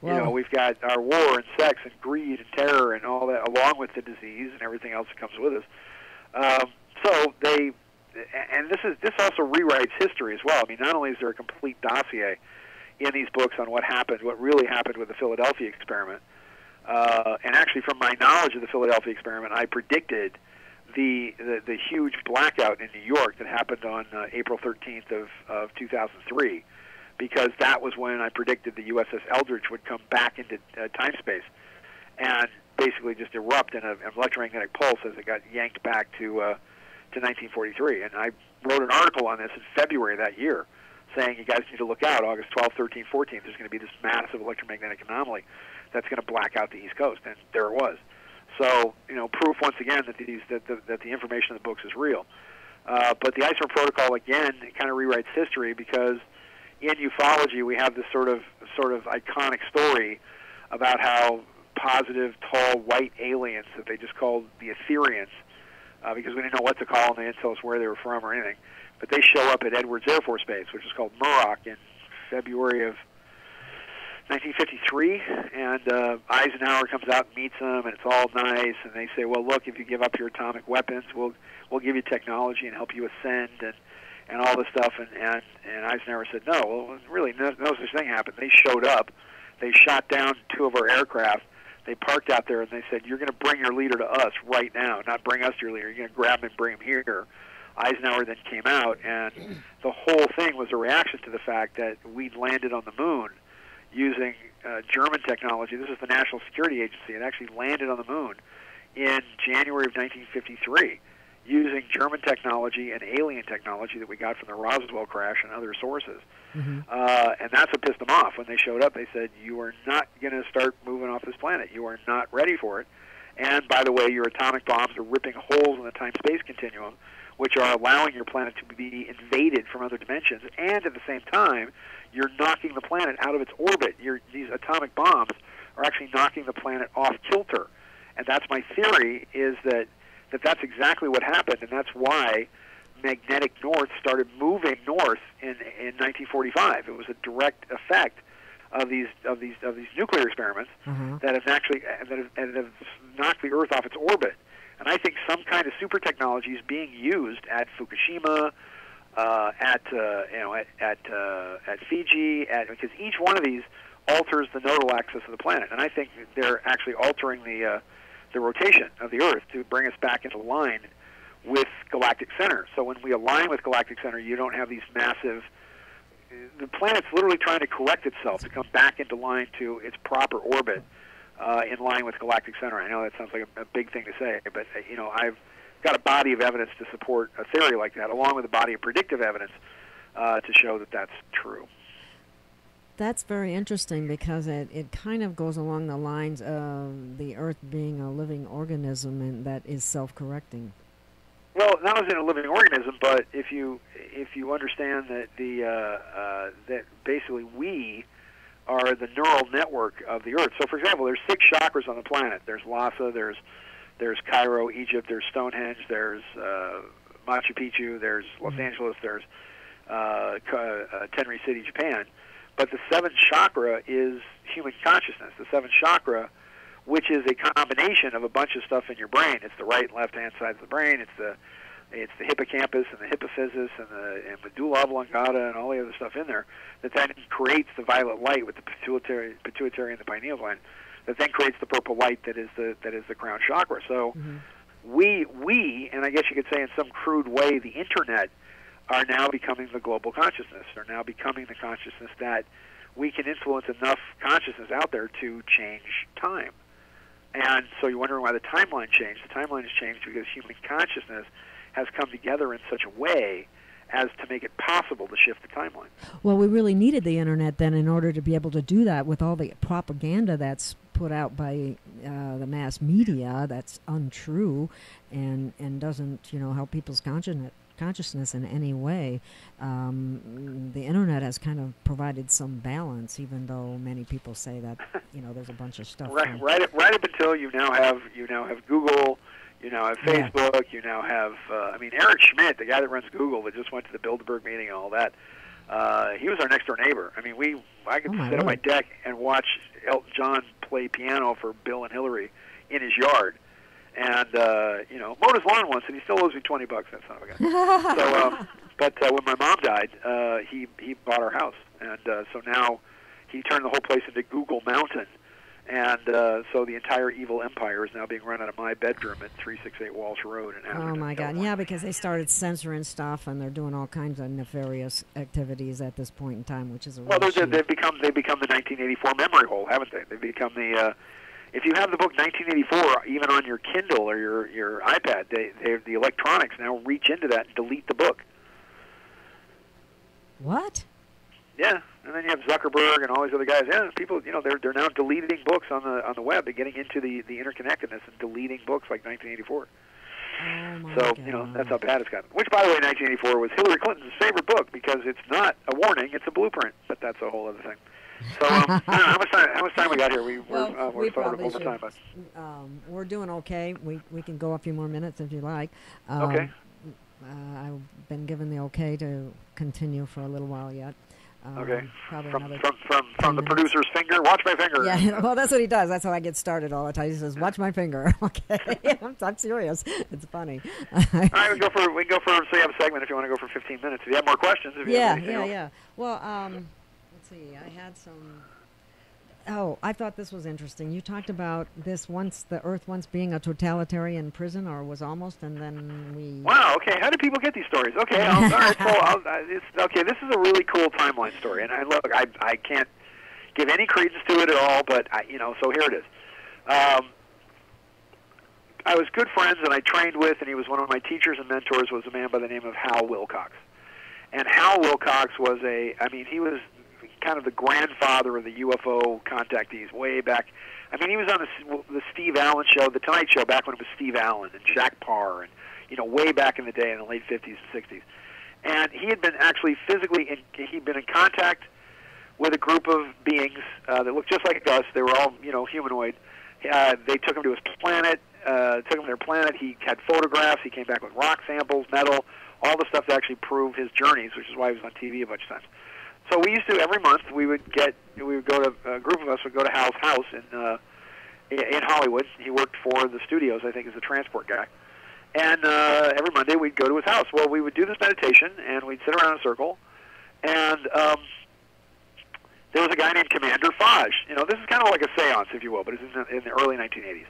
Speaker 3: We've got our war and sex and greed and terror and all that, along with the disease and everything else that comes with us. This also rewrites history as well. I mean, not only is there a complete dossier in these books on what really happened with the Philadelphia experiment, and actually from my knowledge of the Philadelphia experiment, I predicted the huge blackout in New York that happened on April 13th of 2003. Because that was when I predicted the USS Eldridge would come back into time-space and basically just erupt in an electromagnetic pulse as it got yanked back to 1943. And I wrote an article on this in February of that year saying, you guys need to look out, August 12th, 13th, 14th, there's going to be this massive electromagnetic anomaly that's going to black out the East Coast. And there it was. So, proof once again that the information in the books is real. But the Isomer Protocol, again, it kind of rewrites history, because in ufology, we have this sort of iconic story about how positive, tall, white aliens that they just called the Etherians, because we didn't know what to call them. They didn't tell us where they were from or anything. But they show up at Edwards Air Force Base, which is called Muroc, in February of 1953. And Eisenhower comes out and meets them, and it's all nice. And they say, well, look, if you give up your atomic weapons, we'll give you technology and help you ascend, and all this stuff, and Eisenhower said, no, well, really, no such thing happened. They showed up. They shot down 2 of our aircraft. They parked out there, and they said, you're going to bring your leader to us right now, not bring us to your leader. You're going to grab him and bring him here. Eisenhower then came out, and the whole thing was a reaction to the fact that we'd landed on the moon using German technology. This is the National Security Agency. It actually landed on the moon in January of 1953. Using German technology and alien technology that we got from the Roswell crash and other sources. Mm-hmm. And that's what pissed them off. When they showed up, they said, you are not going to start moving off this planet. You are not ready for it. And, by the way, your atomic bombs are ripping holes in the time-space continuum, which are allowing your planet to be invaded from other dimensions. And, at the same time, you're knocking the planet out of its orbit. These atomic bombs are actually knocking the planet off kilter. And that's my theory, is that's exactly what happened, and that's why magnetic north started moving north in 1945. It was a direct effect of these nuclear experiments that have knocked the Earth off its orbit. And I think some kind of super technology is being used at Fukushima, at Fiji, because each one of these alters the nodal axis of the planet, and I think they're actually altering the rotation of the Earth to bring us back into line with galactic center. So when we align with galactic center, you don't have these massive... The planet's literally trying to correct itself to come back into line to its proper orbit in line with galactic center. I know that sounds like a big thing to say, but I've got a body of evidence to support a theory like that, along with a body of predictive evidence to show that that's true.
Speaker 2: That's very interesting, because it kind of goes along the lines of the Earth being a living organism and that is self-correcting.
Speaker 3: Well, not only a living organism, but if you understand that that basically we are the neural network of the Earth. So, for example, there's 6 chakras on the planet. There's Lhasa, there's Cairo, Egypt, there's Stonehenge, there's Machu Picchu, there's Los Angeles, there's Tenri City, Japan. But the 7th chakra is human consciousness. The 7th chakra, which is a combination of a bunch of stuff in your brain. It's the right and left-hand sides of the brain. It's the hippocampus and the hypophysis and the medulla oblongata and all the other stuff in there that then creates the violet light with the pituitary and the pineal gland. that then creates the purple light that is the crown chakra. So we, and I guess you could say in some crude way, the internet are now becoming the global consciousness, are now becoming the consciousness that we can influence enough consciousness out there to change time. And so you're wondering why the timeline changed. The timeline has changed because human consciousness has come together in such a way as to make it possible to shift the timeline.
Speaker 2: Well, we really needed the internet then in order to be able to do that with all the propaganda that's put out by the mass media that's untrue and doesn't, help people's consciousness in any way. The internet has kind of provided some balance, even though many people say that there's a bunch of stuff.
Speaker 3: Right up until you now have Google, you now have Facebook, you now have Eric Schmidt, the guy that runs Google, that just went to the Bilderberg meeting and all that. He was our next door neighbor. I mean, I could sit on my deck and watch Elton John play piano for Bill and Hillary in his yard. And, mowed his lawn once, and he still owes me $20, that son of a guy. So, but when my mom died, he bought our house. And so now he turned the whole place into Google Mountain. And so the entire evil empire is now being run out of my bedroom at 368 Walsh Road in Atherton.
Speaker 2: Oh, my God. Yeah, because they started censoring stuff, and they're doing all kinds of nefarious activities at this point in time, which is a
Speaker 3: well, they've become the 1984 memory hole, haven't they? They've become the... if you have the book 1984, even on your Kindle or your iPad, the electronics now reach into that and delete the book.
Speaker 2: What?
Speaker 3: Yeah, and then you have Zuckerberg and all these other guys. Yeah, people, they're now deleting books on the web and getting into the interconnectedness and deleting books like 1984.
Speaker 2: Oh my
Speaker 3: so
Speaker 2: God.
Speaker 3: That's how bad it's gotten. Which, by the way, 1984 was Hillary Clinton's favorite book because it's not a warning; it's a blueprint. But that's a whole other thing. So I don't know, how much time we got here? We're
Speaker 2: probably
Speaker 3: over time, but
Speaker 2: we're doing okay. We can go a few more minutes if you like.
Speaker 3: Okay.
Speaker 2: I've been given the okay to continue for a little while yet.
Speaker 3: Okay.
Speaker 2: Probably
Speaker 3: from
Speaker 2: another
Speaker 3: the producer's finger. Watch my finger.
Speaker 2: Yeah. Well, that's what he does. That's how I get started all the time. He says, "Watch my finger." Okay. I'm serious. It's funny.
Speaker 3: All right. We can go for so you have a segment if you want to go for 15 minutes. If you have more questions.
Speaker 2: Yeah. Well, let's see. I had some. Oh, I thought this was interesting. You talked about this the Earth once being a totalitarian prison, or was almost, and then we...
Speaker 3: Wow, okay. How do people get these stories? Okay, all right, so okay, this is a really cool timeline story, and I can't give any credence to it at all, but, so here it is. I was good friends, and I trained with, and he was one of my teachers and mentors, was a man by the name of Hal Wilcox. And Hal Wilcox was he was kind of the grandfather of the UFO contactees way back. He was on the Steve Allen show, the Tonight Show, back when it was Steve Allen and Jack Parr, and way back in the day in the late 50s and 60s. And he had been actually he'd been in contact with a group of beings that looked just like us. They were all, humanoid. They took him to his planet, took him to their planet. He had photographs. He came back with rock samples, metal, all the stuff to actually prove his journeys, which is why he was on TV a bunch of times. So we used to, every month, a group of us would go to Hal's house in Hollywood. He worked for the studios, I think, as a transport guy. And every Monday we'd go to his house. Well, we would do this meditation, and we'd sit around in a circle. And there was a guy named Commander Faj. This is kind of like a seance, if you will, but it's in the early 1980s.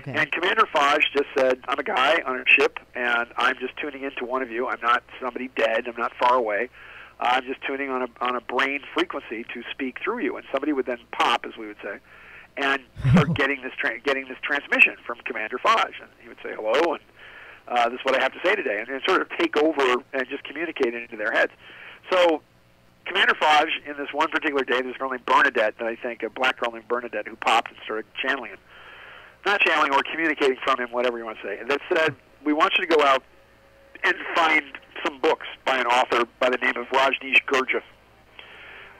Speaker 3: Okay. And Commander Faj just said, I'm a guy on a ship, and I'm just tuning into one of you. I'm not somebody dead. I'm not far away. I'm just tuning on a brain frequency to speak through you, and somebody would then pop, as we would say, and start getting this transmission from Commander Faj, and he would say hello, and this is what I have to say today, and sort of take over and just communicate into their heads. So Commander Faj, in this one particular day, this girl named Bernadette, that I think a black girl named Bernadette, who popped and started channeling him, not channeling or communicating from him, whatever you want to say, and that said, we want you to go out and find some books by an author by the name of Rajneesh Gurdjieff.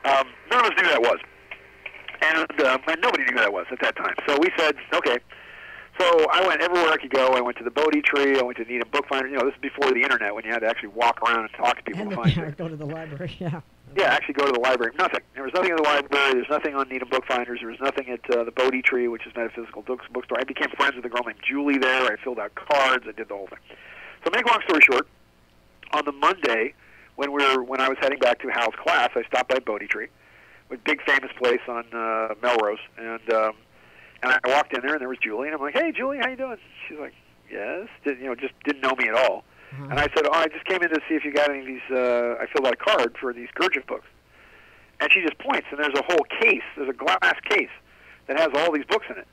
Speaker 3: None of us knew who that was. And nobody knew who that was at that time. So we said, okay. So I went everywhere I could go. I went to the Bodhi Tree. I went to Needham Bookfinder. This is before the Internet, when you had to actually walk around and talk to people to find things.
Speaker 2: Go to the library, yeah.
Speaker 3: Yeah, actually go to the library. Nothing. There was nothing in the library. There's nothing on Needham Bookfinders. There was nothing at the Bodhi Tree, which is Metaphysical Bookstore. I became friends with a girl named Julie there. I filled out cards. I did the whole thing. So make a long story short, on the Monday when I was heading back to Hal's class, I stopped by Bodhi Tree, a big famous place on Melrose, and And I walked in there, and there was Julie, and I'm like, "Hey, Julie, how you doing?" She's like, "Yes," just didn't know me at all. And I said, "Oh, I just came in to see if you got any of these." I filled out a card for these Gurdjieff books, and she just points, and there's a whole case. There's a glass case that has all these books in it.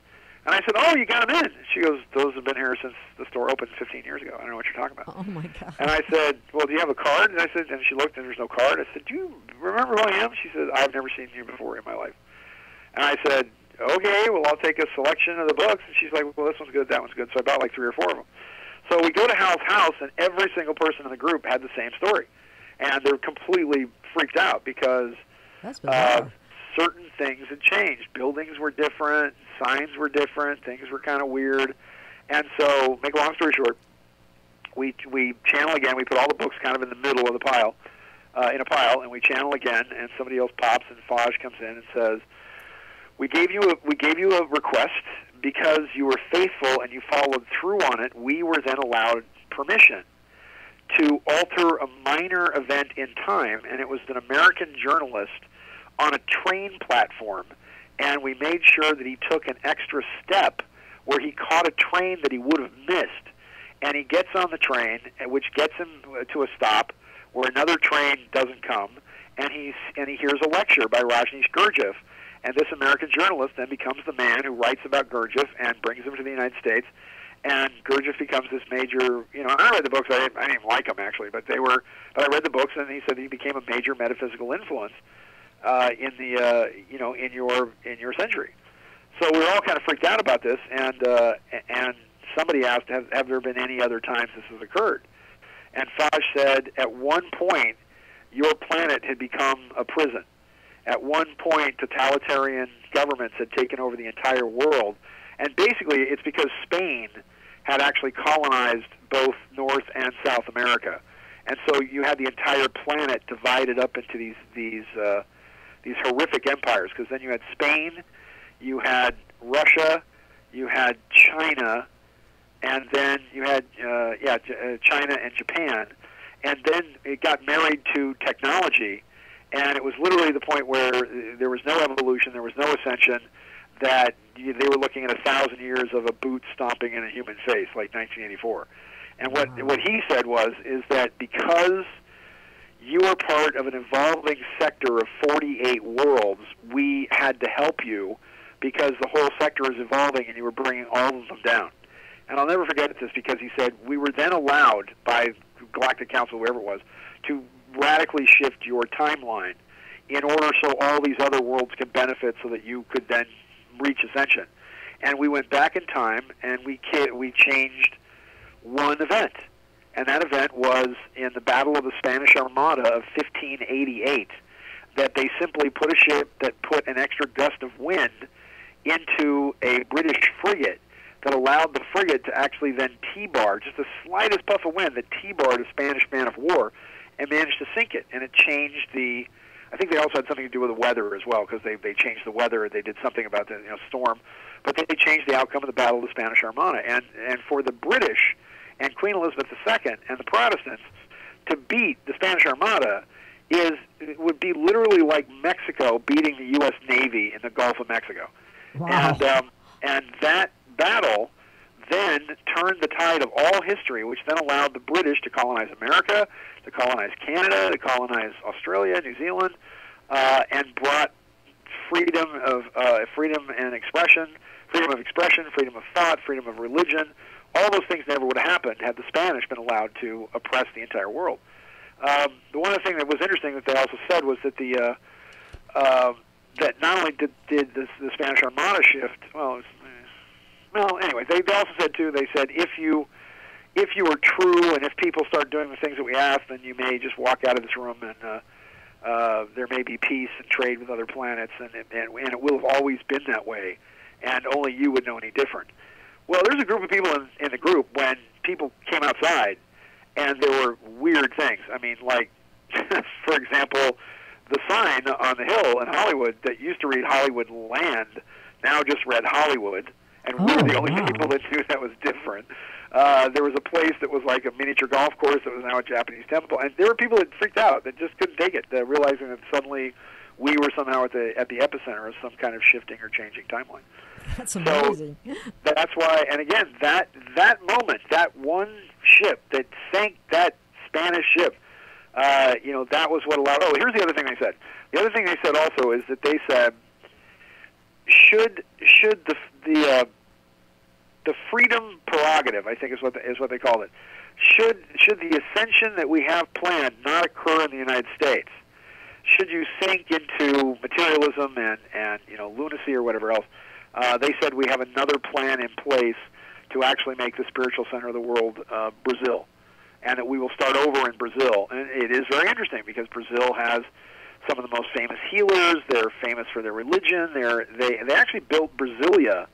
Speaker 3: And I said, "Oh, you got them in?" She goes, "Those have been here since the store opened 15 years ago. I don't know what you're talking about."
Speaker 2: Oh my God.
Speaker 3: And I said, "Well, do you have a card?" And I said, and she looked, and there's no card. I said, "Do you remember who I am?" She said, "I've never seen you before in my life." And I said, "Okay, well, I'll take a selection of the books." And she's like, "Well, this one's good, that one's good." So I bought like 3 or 4 of them. So we go to Hal's house, and every single person in the group had the same story. And they're completely freaked out because certain things had changed. Buildings were different, signs were different, things were kind of weird. And so, make a long story short, we channel again. We put all the books kind of in the middle of the pile, in a pile, and we channel again, and somebody else pops, and Faj comes in and says, We gave you a request because you were faithful and you followed through on it. We were then allowed permission to alter a minor event in time, and it was an American journalist on a train platform, and we made sure that he took an extra step where he caught a train that he would have missed, and he gets on the train, which gets him to a stop where another train doesn't come, and he hears a lecture by Rajneesh Gurdjieff. And this American journalist then becomes the man who writes about Gurdjieff and brings him to the United States. And Gurdjieff becomes this major, I read the books, I didn't even like them actually, but I read the books, and he said he became a major metaphysical influence in your century. So we were all kind of freaked out about this, and somebody asked, have there been any other times this has occurred? And Faj said, at one point, your planet had become a prison. At one point, totalitarian governments had taken over the entire world. And basically, it's because Spain had actually colonized both North and South America. And so you had the entire planet divided up into these horrific empires, because then you had Spain, you had Russia, you had China, and then you had China and Japan. And then it got married to technology. And it was literally the point where there was no evolution, there was no ascension, that they were looking at 1,000 years of a boot stomping in a human face, like 1984. And what he said is that because you are part of an evolving sector of 48 worlds, we had to help you because the whole sector is evolving and you were bringing all of them down. And I'll never forget this, because he said, we were then allowed by Galactic Council, whoever it was, to radically shift your timeline in order so all these other worlds could benefit, so that you could then reach ascension. And we went back in time, and we changed one event, and that event was in the Battle of the Spanish Armada of 1588, that they simply put a ship that put an extra gust of wind into a British frigate that allowed the frigate to actually then T-bar, just the slightest puff of wind that T-barred a Spanish man of war, and managed to sink it. And it changed I think they also had something to do with the weather as well, because they changed the weather. They did something about the storm. But they changed the outcome of the Battle of the Spanish Armada. And for the British and Queen Elizabeth II and the Protestants to beat the Spanish Armada would be literally like Mexico beating the U.S. Navy in the Gulf of Mexico.
Speaker 2: Wow.
Speaker 3: And that battle then turned the tide of all history, which then allowed the British to colonize America, to colonize Canada, to colonize Australia, New Zealand, and brought freedom and expression, freedom of thought, freedom of religion. All those things never would have happened had the Spanish been allowed to oppress the entire world. The one other thing that was interesting that they also said was that that not only did the Spanish Armada shift, anyway, they also said too. They said if you are true, and if people start doing the things that we ask, then you may just walk out of this room, and there may be peace and trade with other planets, and it will have always been that way, and only you would know any different. Well, there's a group of people in the group when people came outside, and there were weird things. I mean, like, for example, the sign on the hill in Hollywood that used to read Hollywood Land now just read Hollywood, and we were the only people that knew that was different. There was a place that was like a miniature golf course that was now a Japanese temple, and there were people that freaked out, that just couldn't take it, realizing that suddenly we were somehow at the epicenter of some kind of shifting or changing timeline.
Speaker 2: That's amazing.
Speaker 3: So that's why, and again, that moment, that one ship that sank that Spanish ship, that was what allowed. Oh, here's the other thing they said. The other thing they said also is that they said, should the freedom prerogative, I think is what they called it, should the ascension that we have planned not occur in the United States, should you sink into materialism and lunacy or whatever else, they said we have another plan in place to actually make the spiritual center of the world Brazil, and that we will start over in Brazil. And it is very interesting because Brazil has some of the most famous healers. They're famous for their religion. They actually built Brasilia,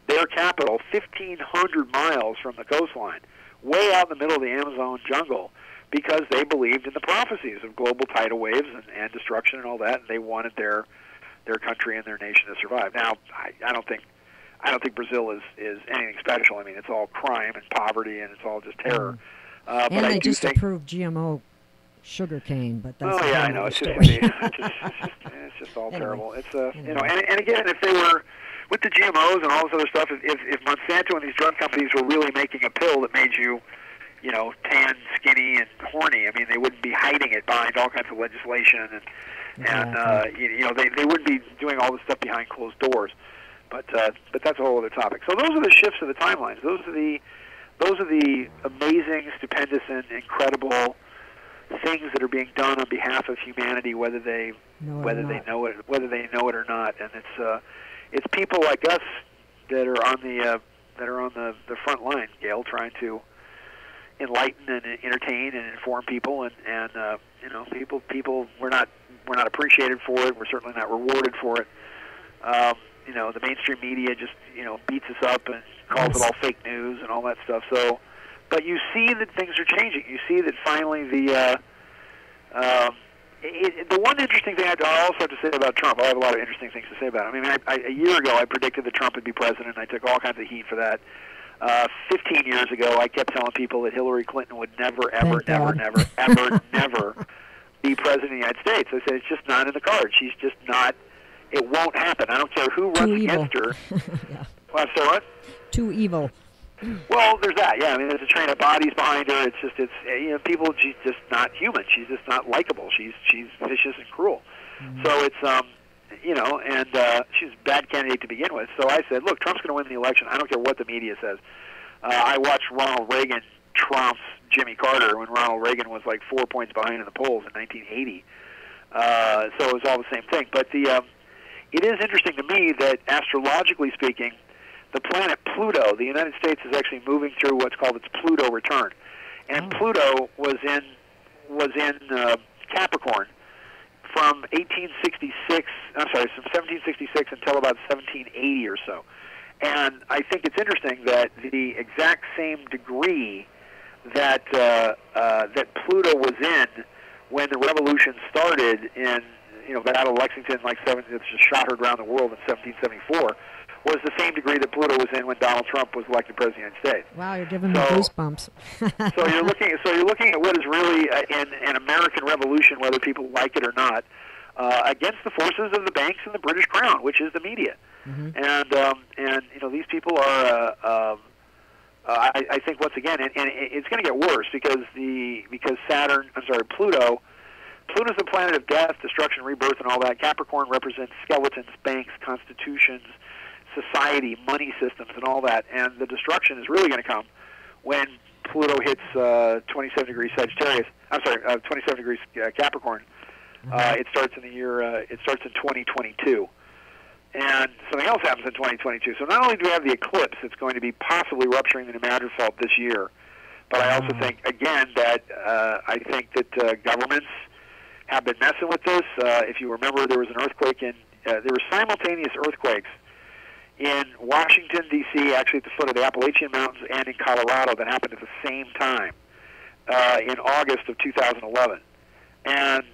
Speaker 3: their capital, 1,500 miles from the coastline, way out in the middle of the Amazon jungle, because they believed in the prophecies of global tidal waves and destruction and all that, and they wanted their country and their nation to survive. Now, I don't think Brazil is anything special. I mean, it's all crime and poverty, and it's all just terror.
Speaker 2: And
Speaker 3: but
Speaker 2: they
Speaker 3: I do
Speaker 2: just
Speaker 3: think,
Speaker 2: approved GMO sugarcane, but that's
Speaker 3: I know. It's
Speaker 2: story.
Speaker 3: it's just all terrible. It's and again, if they were with the GMOs and all this other stuff, if Monsanto and these drug companies were really making a pill that made you, tan, skinny, and horny, I mean, they wouldn't be hiding it behind all kinds of legislation, they wouldn't be doing all this stuff behind closed doors. But that's a whole other topic. So those are the shifts of the timelines. Those are the amazing, stupendous, and incredible things that are being done on behalf of humanity, whether they know it or not. And it's people like us that are on the front line, Gail, trying to enlighten and entertain and inform people, and people we're not appreciated for it. We're certainly not rewarded for it. The mainstream media just beats us up and calls it all fake news and all that stuff. So, but you see that things are changing. You see that finally the one interesting thing I also have to say about Trump. I have a lot of interesting things to say about him. I mean, a year ago I predicted that Trump would be president. I took all kinds of heat for that. 15 years ago, I kept telling people that Hillary Clinton would never, ever, never, never, ever, never be president of the United States. I said it's just not in the cards. She's just not. It won't happen. I don't care who runs against her.
Speaker 2: Yeah.
Speaker 3: Well, so what?
Speaker 2: Too evil.
Speaker 3: Well, there's that. Yeah, I mean, there's a train of bodies behind her. People. She's just not human. She's just not likable. She's vicious and cruel. Mm-hmm. So it's and she's a bad candidate to begin with. So I said, look, Trump's going to win the election. I don't care what the media says. I watched Ronald Reagan trounce Jimmy Carter when Ronald Reagan was like 4 points behind in the polls in 1980. So it was all the same thing. But it is interesting to me that astrologically speaking, the planet Pluto, the United States is actually moving through what's called its Pluto return, and Pluto was in Capricorn from 1766 until about 1780 or so. And I think it's interesting that the exact same degree that Pluto was in when the revolution started in Battle of Lexington, it just shot her around the world in 1774, was the same degree that Pluto was in when Donald Trump was elected president of the United States.
Speaker 2: Wow, you're giving me goosebumps.
Speaker 3: so you're looking at what is really an American revolution, whether people like it or not, against the forces of the banks and the British Crown, which is the media. Mm-hmm. And these people are. I think once again, and it's going to get worse because Pluto's the planet of death, destruction, rebirth, and all that. Capricorn represents skeletons, banks, constitutions, society, money systems, and all that. And the destruction is really going to come when Pluto hits 27 degrees Sagittarius. 27 degrees Capricorn. It starts in 2022. And something else happens in 2022. So not only do we have the eclipse that's going to be possibly rupturing the New Fault this year, but I also think, again, that governments have been messing with this. If you remember, there was an earthquake there were simultaneous earthquakes in Washington, D.C., actually at the foot of the Appalachian Mountains, and in Colorado that happened at the same time in August of 2011. And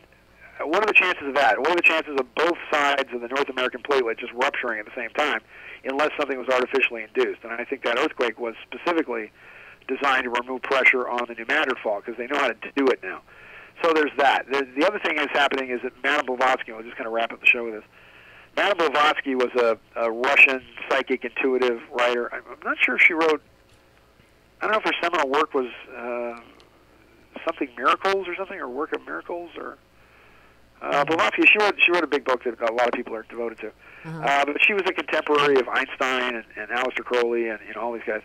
Speaker 3: what are the chances of that? What are the chances of both sides of the North American platelet just rupturing at the same time, unless something was artificially induced? And I think that earthquake was specifically designed to remove pressure on the New Fault because they know how to do it now. So there's that. The other thing that's happening is that Madame Blavatsky, we'll just kind of wrap up the show with this, Madame Blavatsky was a Russian psychic intuitive writer. I'm not sure if she wrote, I don't know if her seminal work was something Miracles or something, or Work of Miracles, or Blavatsky. She wrote a big book that a lot of people are devoted to. But she was a contemporary of Einstein and Aleister Crowley and all these guys.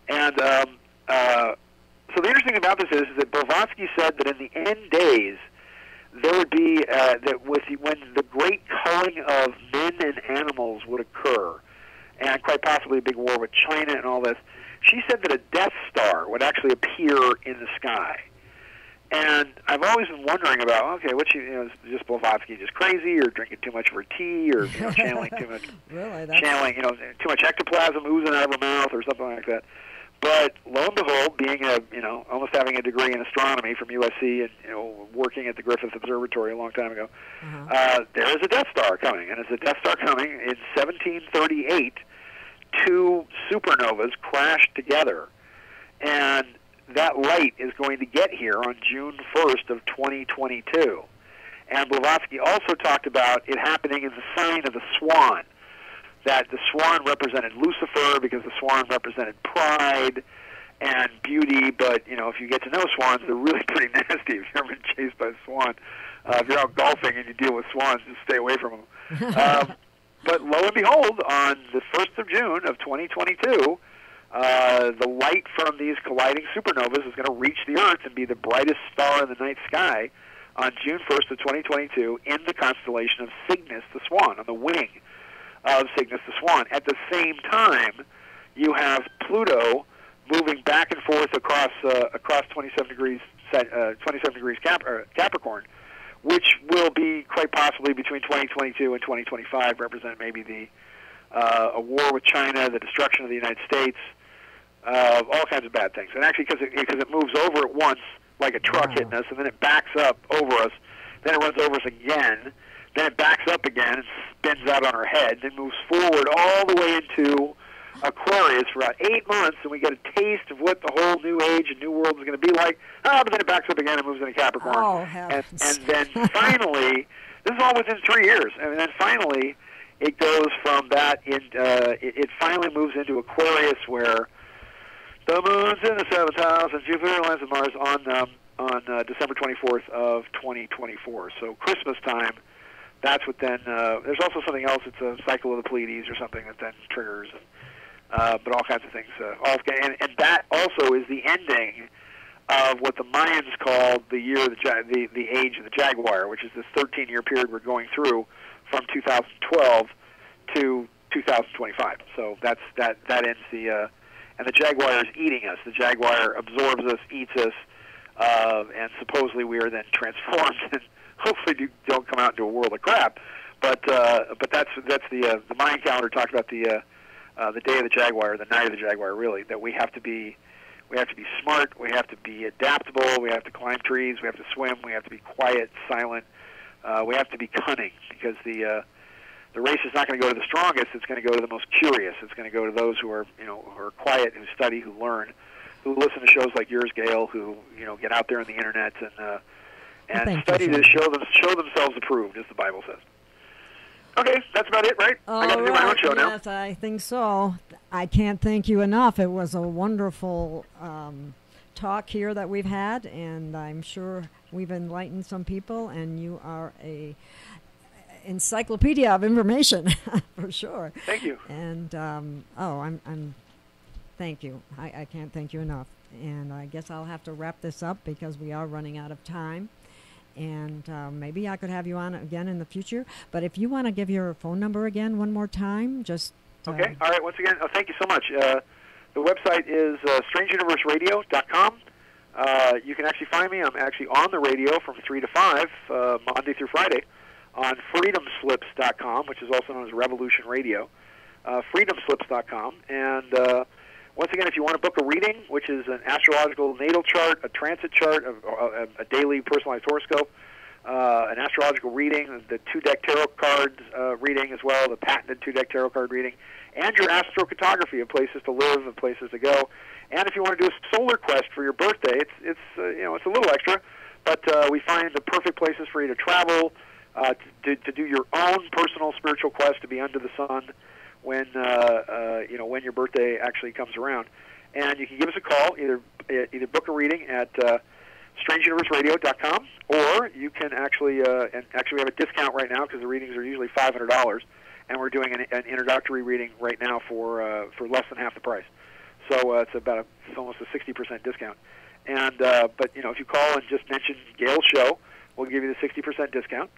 Speaker 3: And so the interesting thing about this is that Blavatsky said that in the end days, there would be when the great culling of men and animals would occur, and quite possibly a big war with China and all this. She said that a Death Star would actually appear in the sky, and I've always been wondering about, okay, is just Blavatsky just crazy, or drinking too much of her tea, or channeling too much, channeling too much ectoplasm oozing out of her mouth, or something like that. But lo and behold, being almost having a degree in astronomy from USC and working at the Griffith Observatory a long time ago, there is a Death Star coming, and as a Death Star coming in 1738, two supernovas crashed together, and that light is going to get here on June 1st of 2022. And Blavatsky also talked about it happening in the sign of the swan. That the swan represented Lucifer because the swan represented pride and beauty. But, if you get to know swans, they're really pretty nasty. If you've ever been chased by a swan, if you're out golfing and you deal with swans, just stay away from them. But lo and behold, on the 1st of June of 2022, the light from these colliding supernovas is going to reach the Earth and be the brightest star in the night sky on June 1st of 2022 in the constellation of Cygnus the Swan, on the wing of Cygnus the Swan. At the same time, you have Pluto moving back and forth across 27 degrees Capricorn, which will be quite possibly between 2022 and 2025 represent maybe a war with China, the destruction of the United States, all kinds of bad things. And actually, because it moves over at once like a truck hitting us, and then it backs up over us, then it runs over us again. Then it backs up again and spins out on our head, then moves forward all the way into Aquarius for about 8 months, and we get a taste of what the whole new age and new world is going to be like. But then it backs up again and moves into Capricorn.
Speaker 2: Oh,
Speaker 3: and then finally, this is all within 3 years, and then finally it goes from that, it finally moves into Aquarius, where the moon's in the 7th house, and Jupiter lands in Mars on December 24th of 2024. So Christmas time. That's what then. There's also something else. It's a cycle of the Pleiades or something that then triggers, but all kinds of things. And that also is the ending of what the Mayans called the year, the age of the Jaguar, which is this 13-year period we're going through from 2012 to 2025. So that ends and the Jaguar is eating us. The Jaguar absorbs us, eats us, and supposedly we are then transformed and hopefully don't come out into a world of crap. But that's the Mayan calendar talks about the day of the Jaguar, the night of the Jaguar, really, that we have to be smart, we have to be adaptable, we have to climb trees, we have to swim, we have to be quiet, silent, we have to be cunning, because the race is not going to go to the strongest, it's going to go to the most curious. It's going to go to those who are quiet, who study, who learn, who listen to shows like yours, Gail, who get out there on the internet and study to show themselves approved, as the Bible says. Okay, that's about it, right? I got to do my own show now.
Speaker 2: Yes, I think so. I can't thank you enough. It was a wonderful talk here that we've had, and I'm sure we've enlightened some people, and you are a encyclopedia of information for sure.
Speaker 3: Thank you.
Speaker 2: And I'm thank you. I can't thank you enough. And I guess I'll have to wrap this up because we are running out of time. And maybe I could have you on again in the future. But if you want to give your phone number again one more time, just...
Speaker 3: Okay. All right. Once again, thank you so much. The website is strangeuniverseradio.com. You can actually find me. I'm actually on the radio from 3 to 5, Monday through Friday, on freedomslips.com, which is also known as Revolution Radio, freedomslips.com. And... once again, if you want to book a reading, which is an astrological natal chart, a transit chart, a daily personalized horoscope, an astrological reading, the 2-deck tarot cards reading as well, the patented 2-deck tarot card reading, and your astrocartography of places to live and places to go. And if you want to do a solar quest for your birthday, it's a little extra, but we find the perfect places for you to travel, to do your own personal spiritual quest to be under the sun when when your birthday actually comes around. And you can give us a call, either book a reading at strangeuniverseradio.com, or you can actually we have a discount right now because the readings are usually $500, and we're doing an introductory reading right now for less than half the price. So it's almost a 60% discount. And but if you call and just mention Gail's show, we'll give you the 60% discount.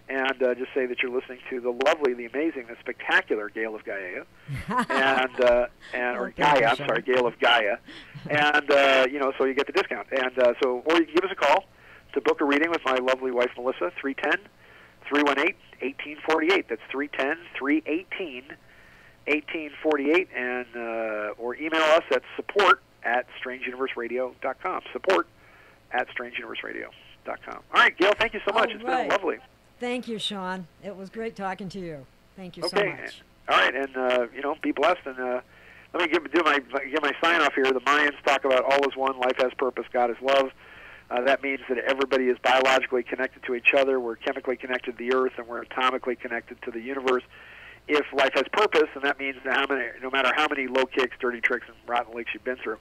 Speaker 3: And just say that you're listening to the lovely, the amazing, the spectacular Gail of Gaia, or Gaia. I'm sorry, Gail of Gaia, and so you get the discount. And or you can give us a call to book a reading with my lovely wife Melissa, 310-318-1848. That's 310-318-1848, and or email us at support@strangeuniverseradio.com. Support@strangeuniverseradio.com. All right, Gail, thank you so much. It's been lovely.
Speaker 2: Thank you, Sean. It was great talking to you. Thank you so much.
Speaker 3: All right, and be blessed. And let me give my sign off here. The Mayans talk about all is one, life has purpose, God is love. That means that everybody is biologically connected to each other. We're chemically connected to the earth, and we're atomically connected to the universe. If life has purpose, and that means that no matter how many low kicks, dirty tricks, and rotten leaks you've been through,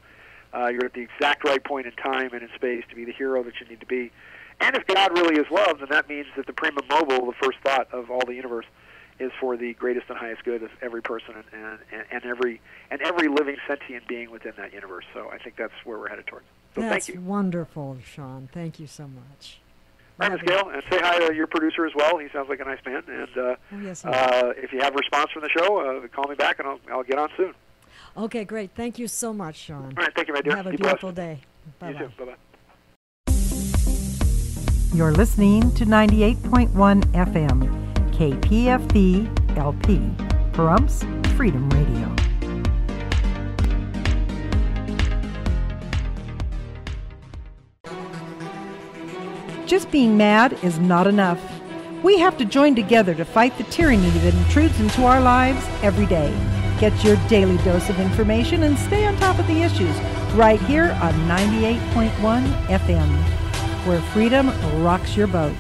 Speaker 3: you're at the exact right point in time and in space to be the hero that you need to be. And if God really is love, then that means that the prima mobile, the first thought of all the universe, is for the greatest and highest good of every person and every living sentient being within that universe. So I think that's where we're headed towards. So
Speaker 2: that's
Speaker 3: thank you.
Speaker 2: Wonderful, Sean. Thank you so much.
Speaker 3: All right, Ms. Gail, and say hi to your producer as well. He sounds like a nice man. And if you have a response from the show, call me back, and I'll get on soon.
Speaker 2: Okay, great. Thank you so much, Sean.
Speaker 3: All right, thank you, my dear.
Speaker 2: Have a beautiful day. Bye-bye.
Speaker 3: You too. Bye-bye.
Speaker 4: You're listening to 98.1 FM, KPFB LP, Pahrumps Freedom Radio. Just being mad is not enough. We have to join together to fight the tyranny that intrudes into our lives every day. Get your daily dose of information and stay on top of the issues right here on 98.1 FM, where freedom rocks your boat.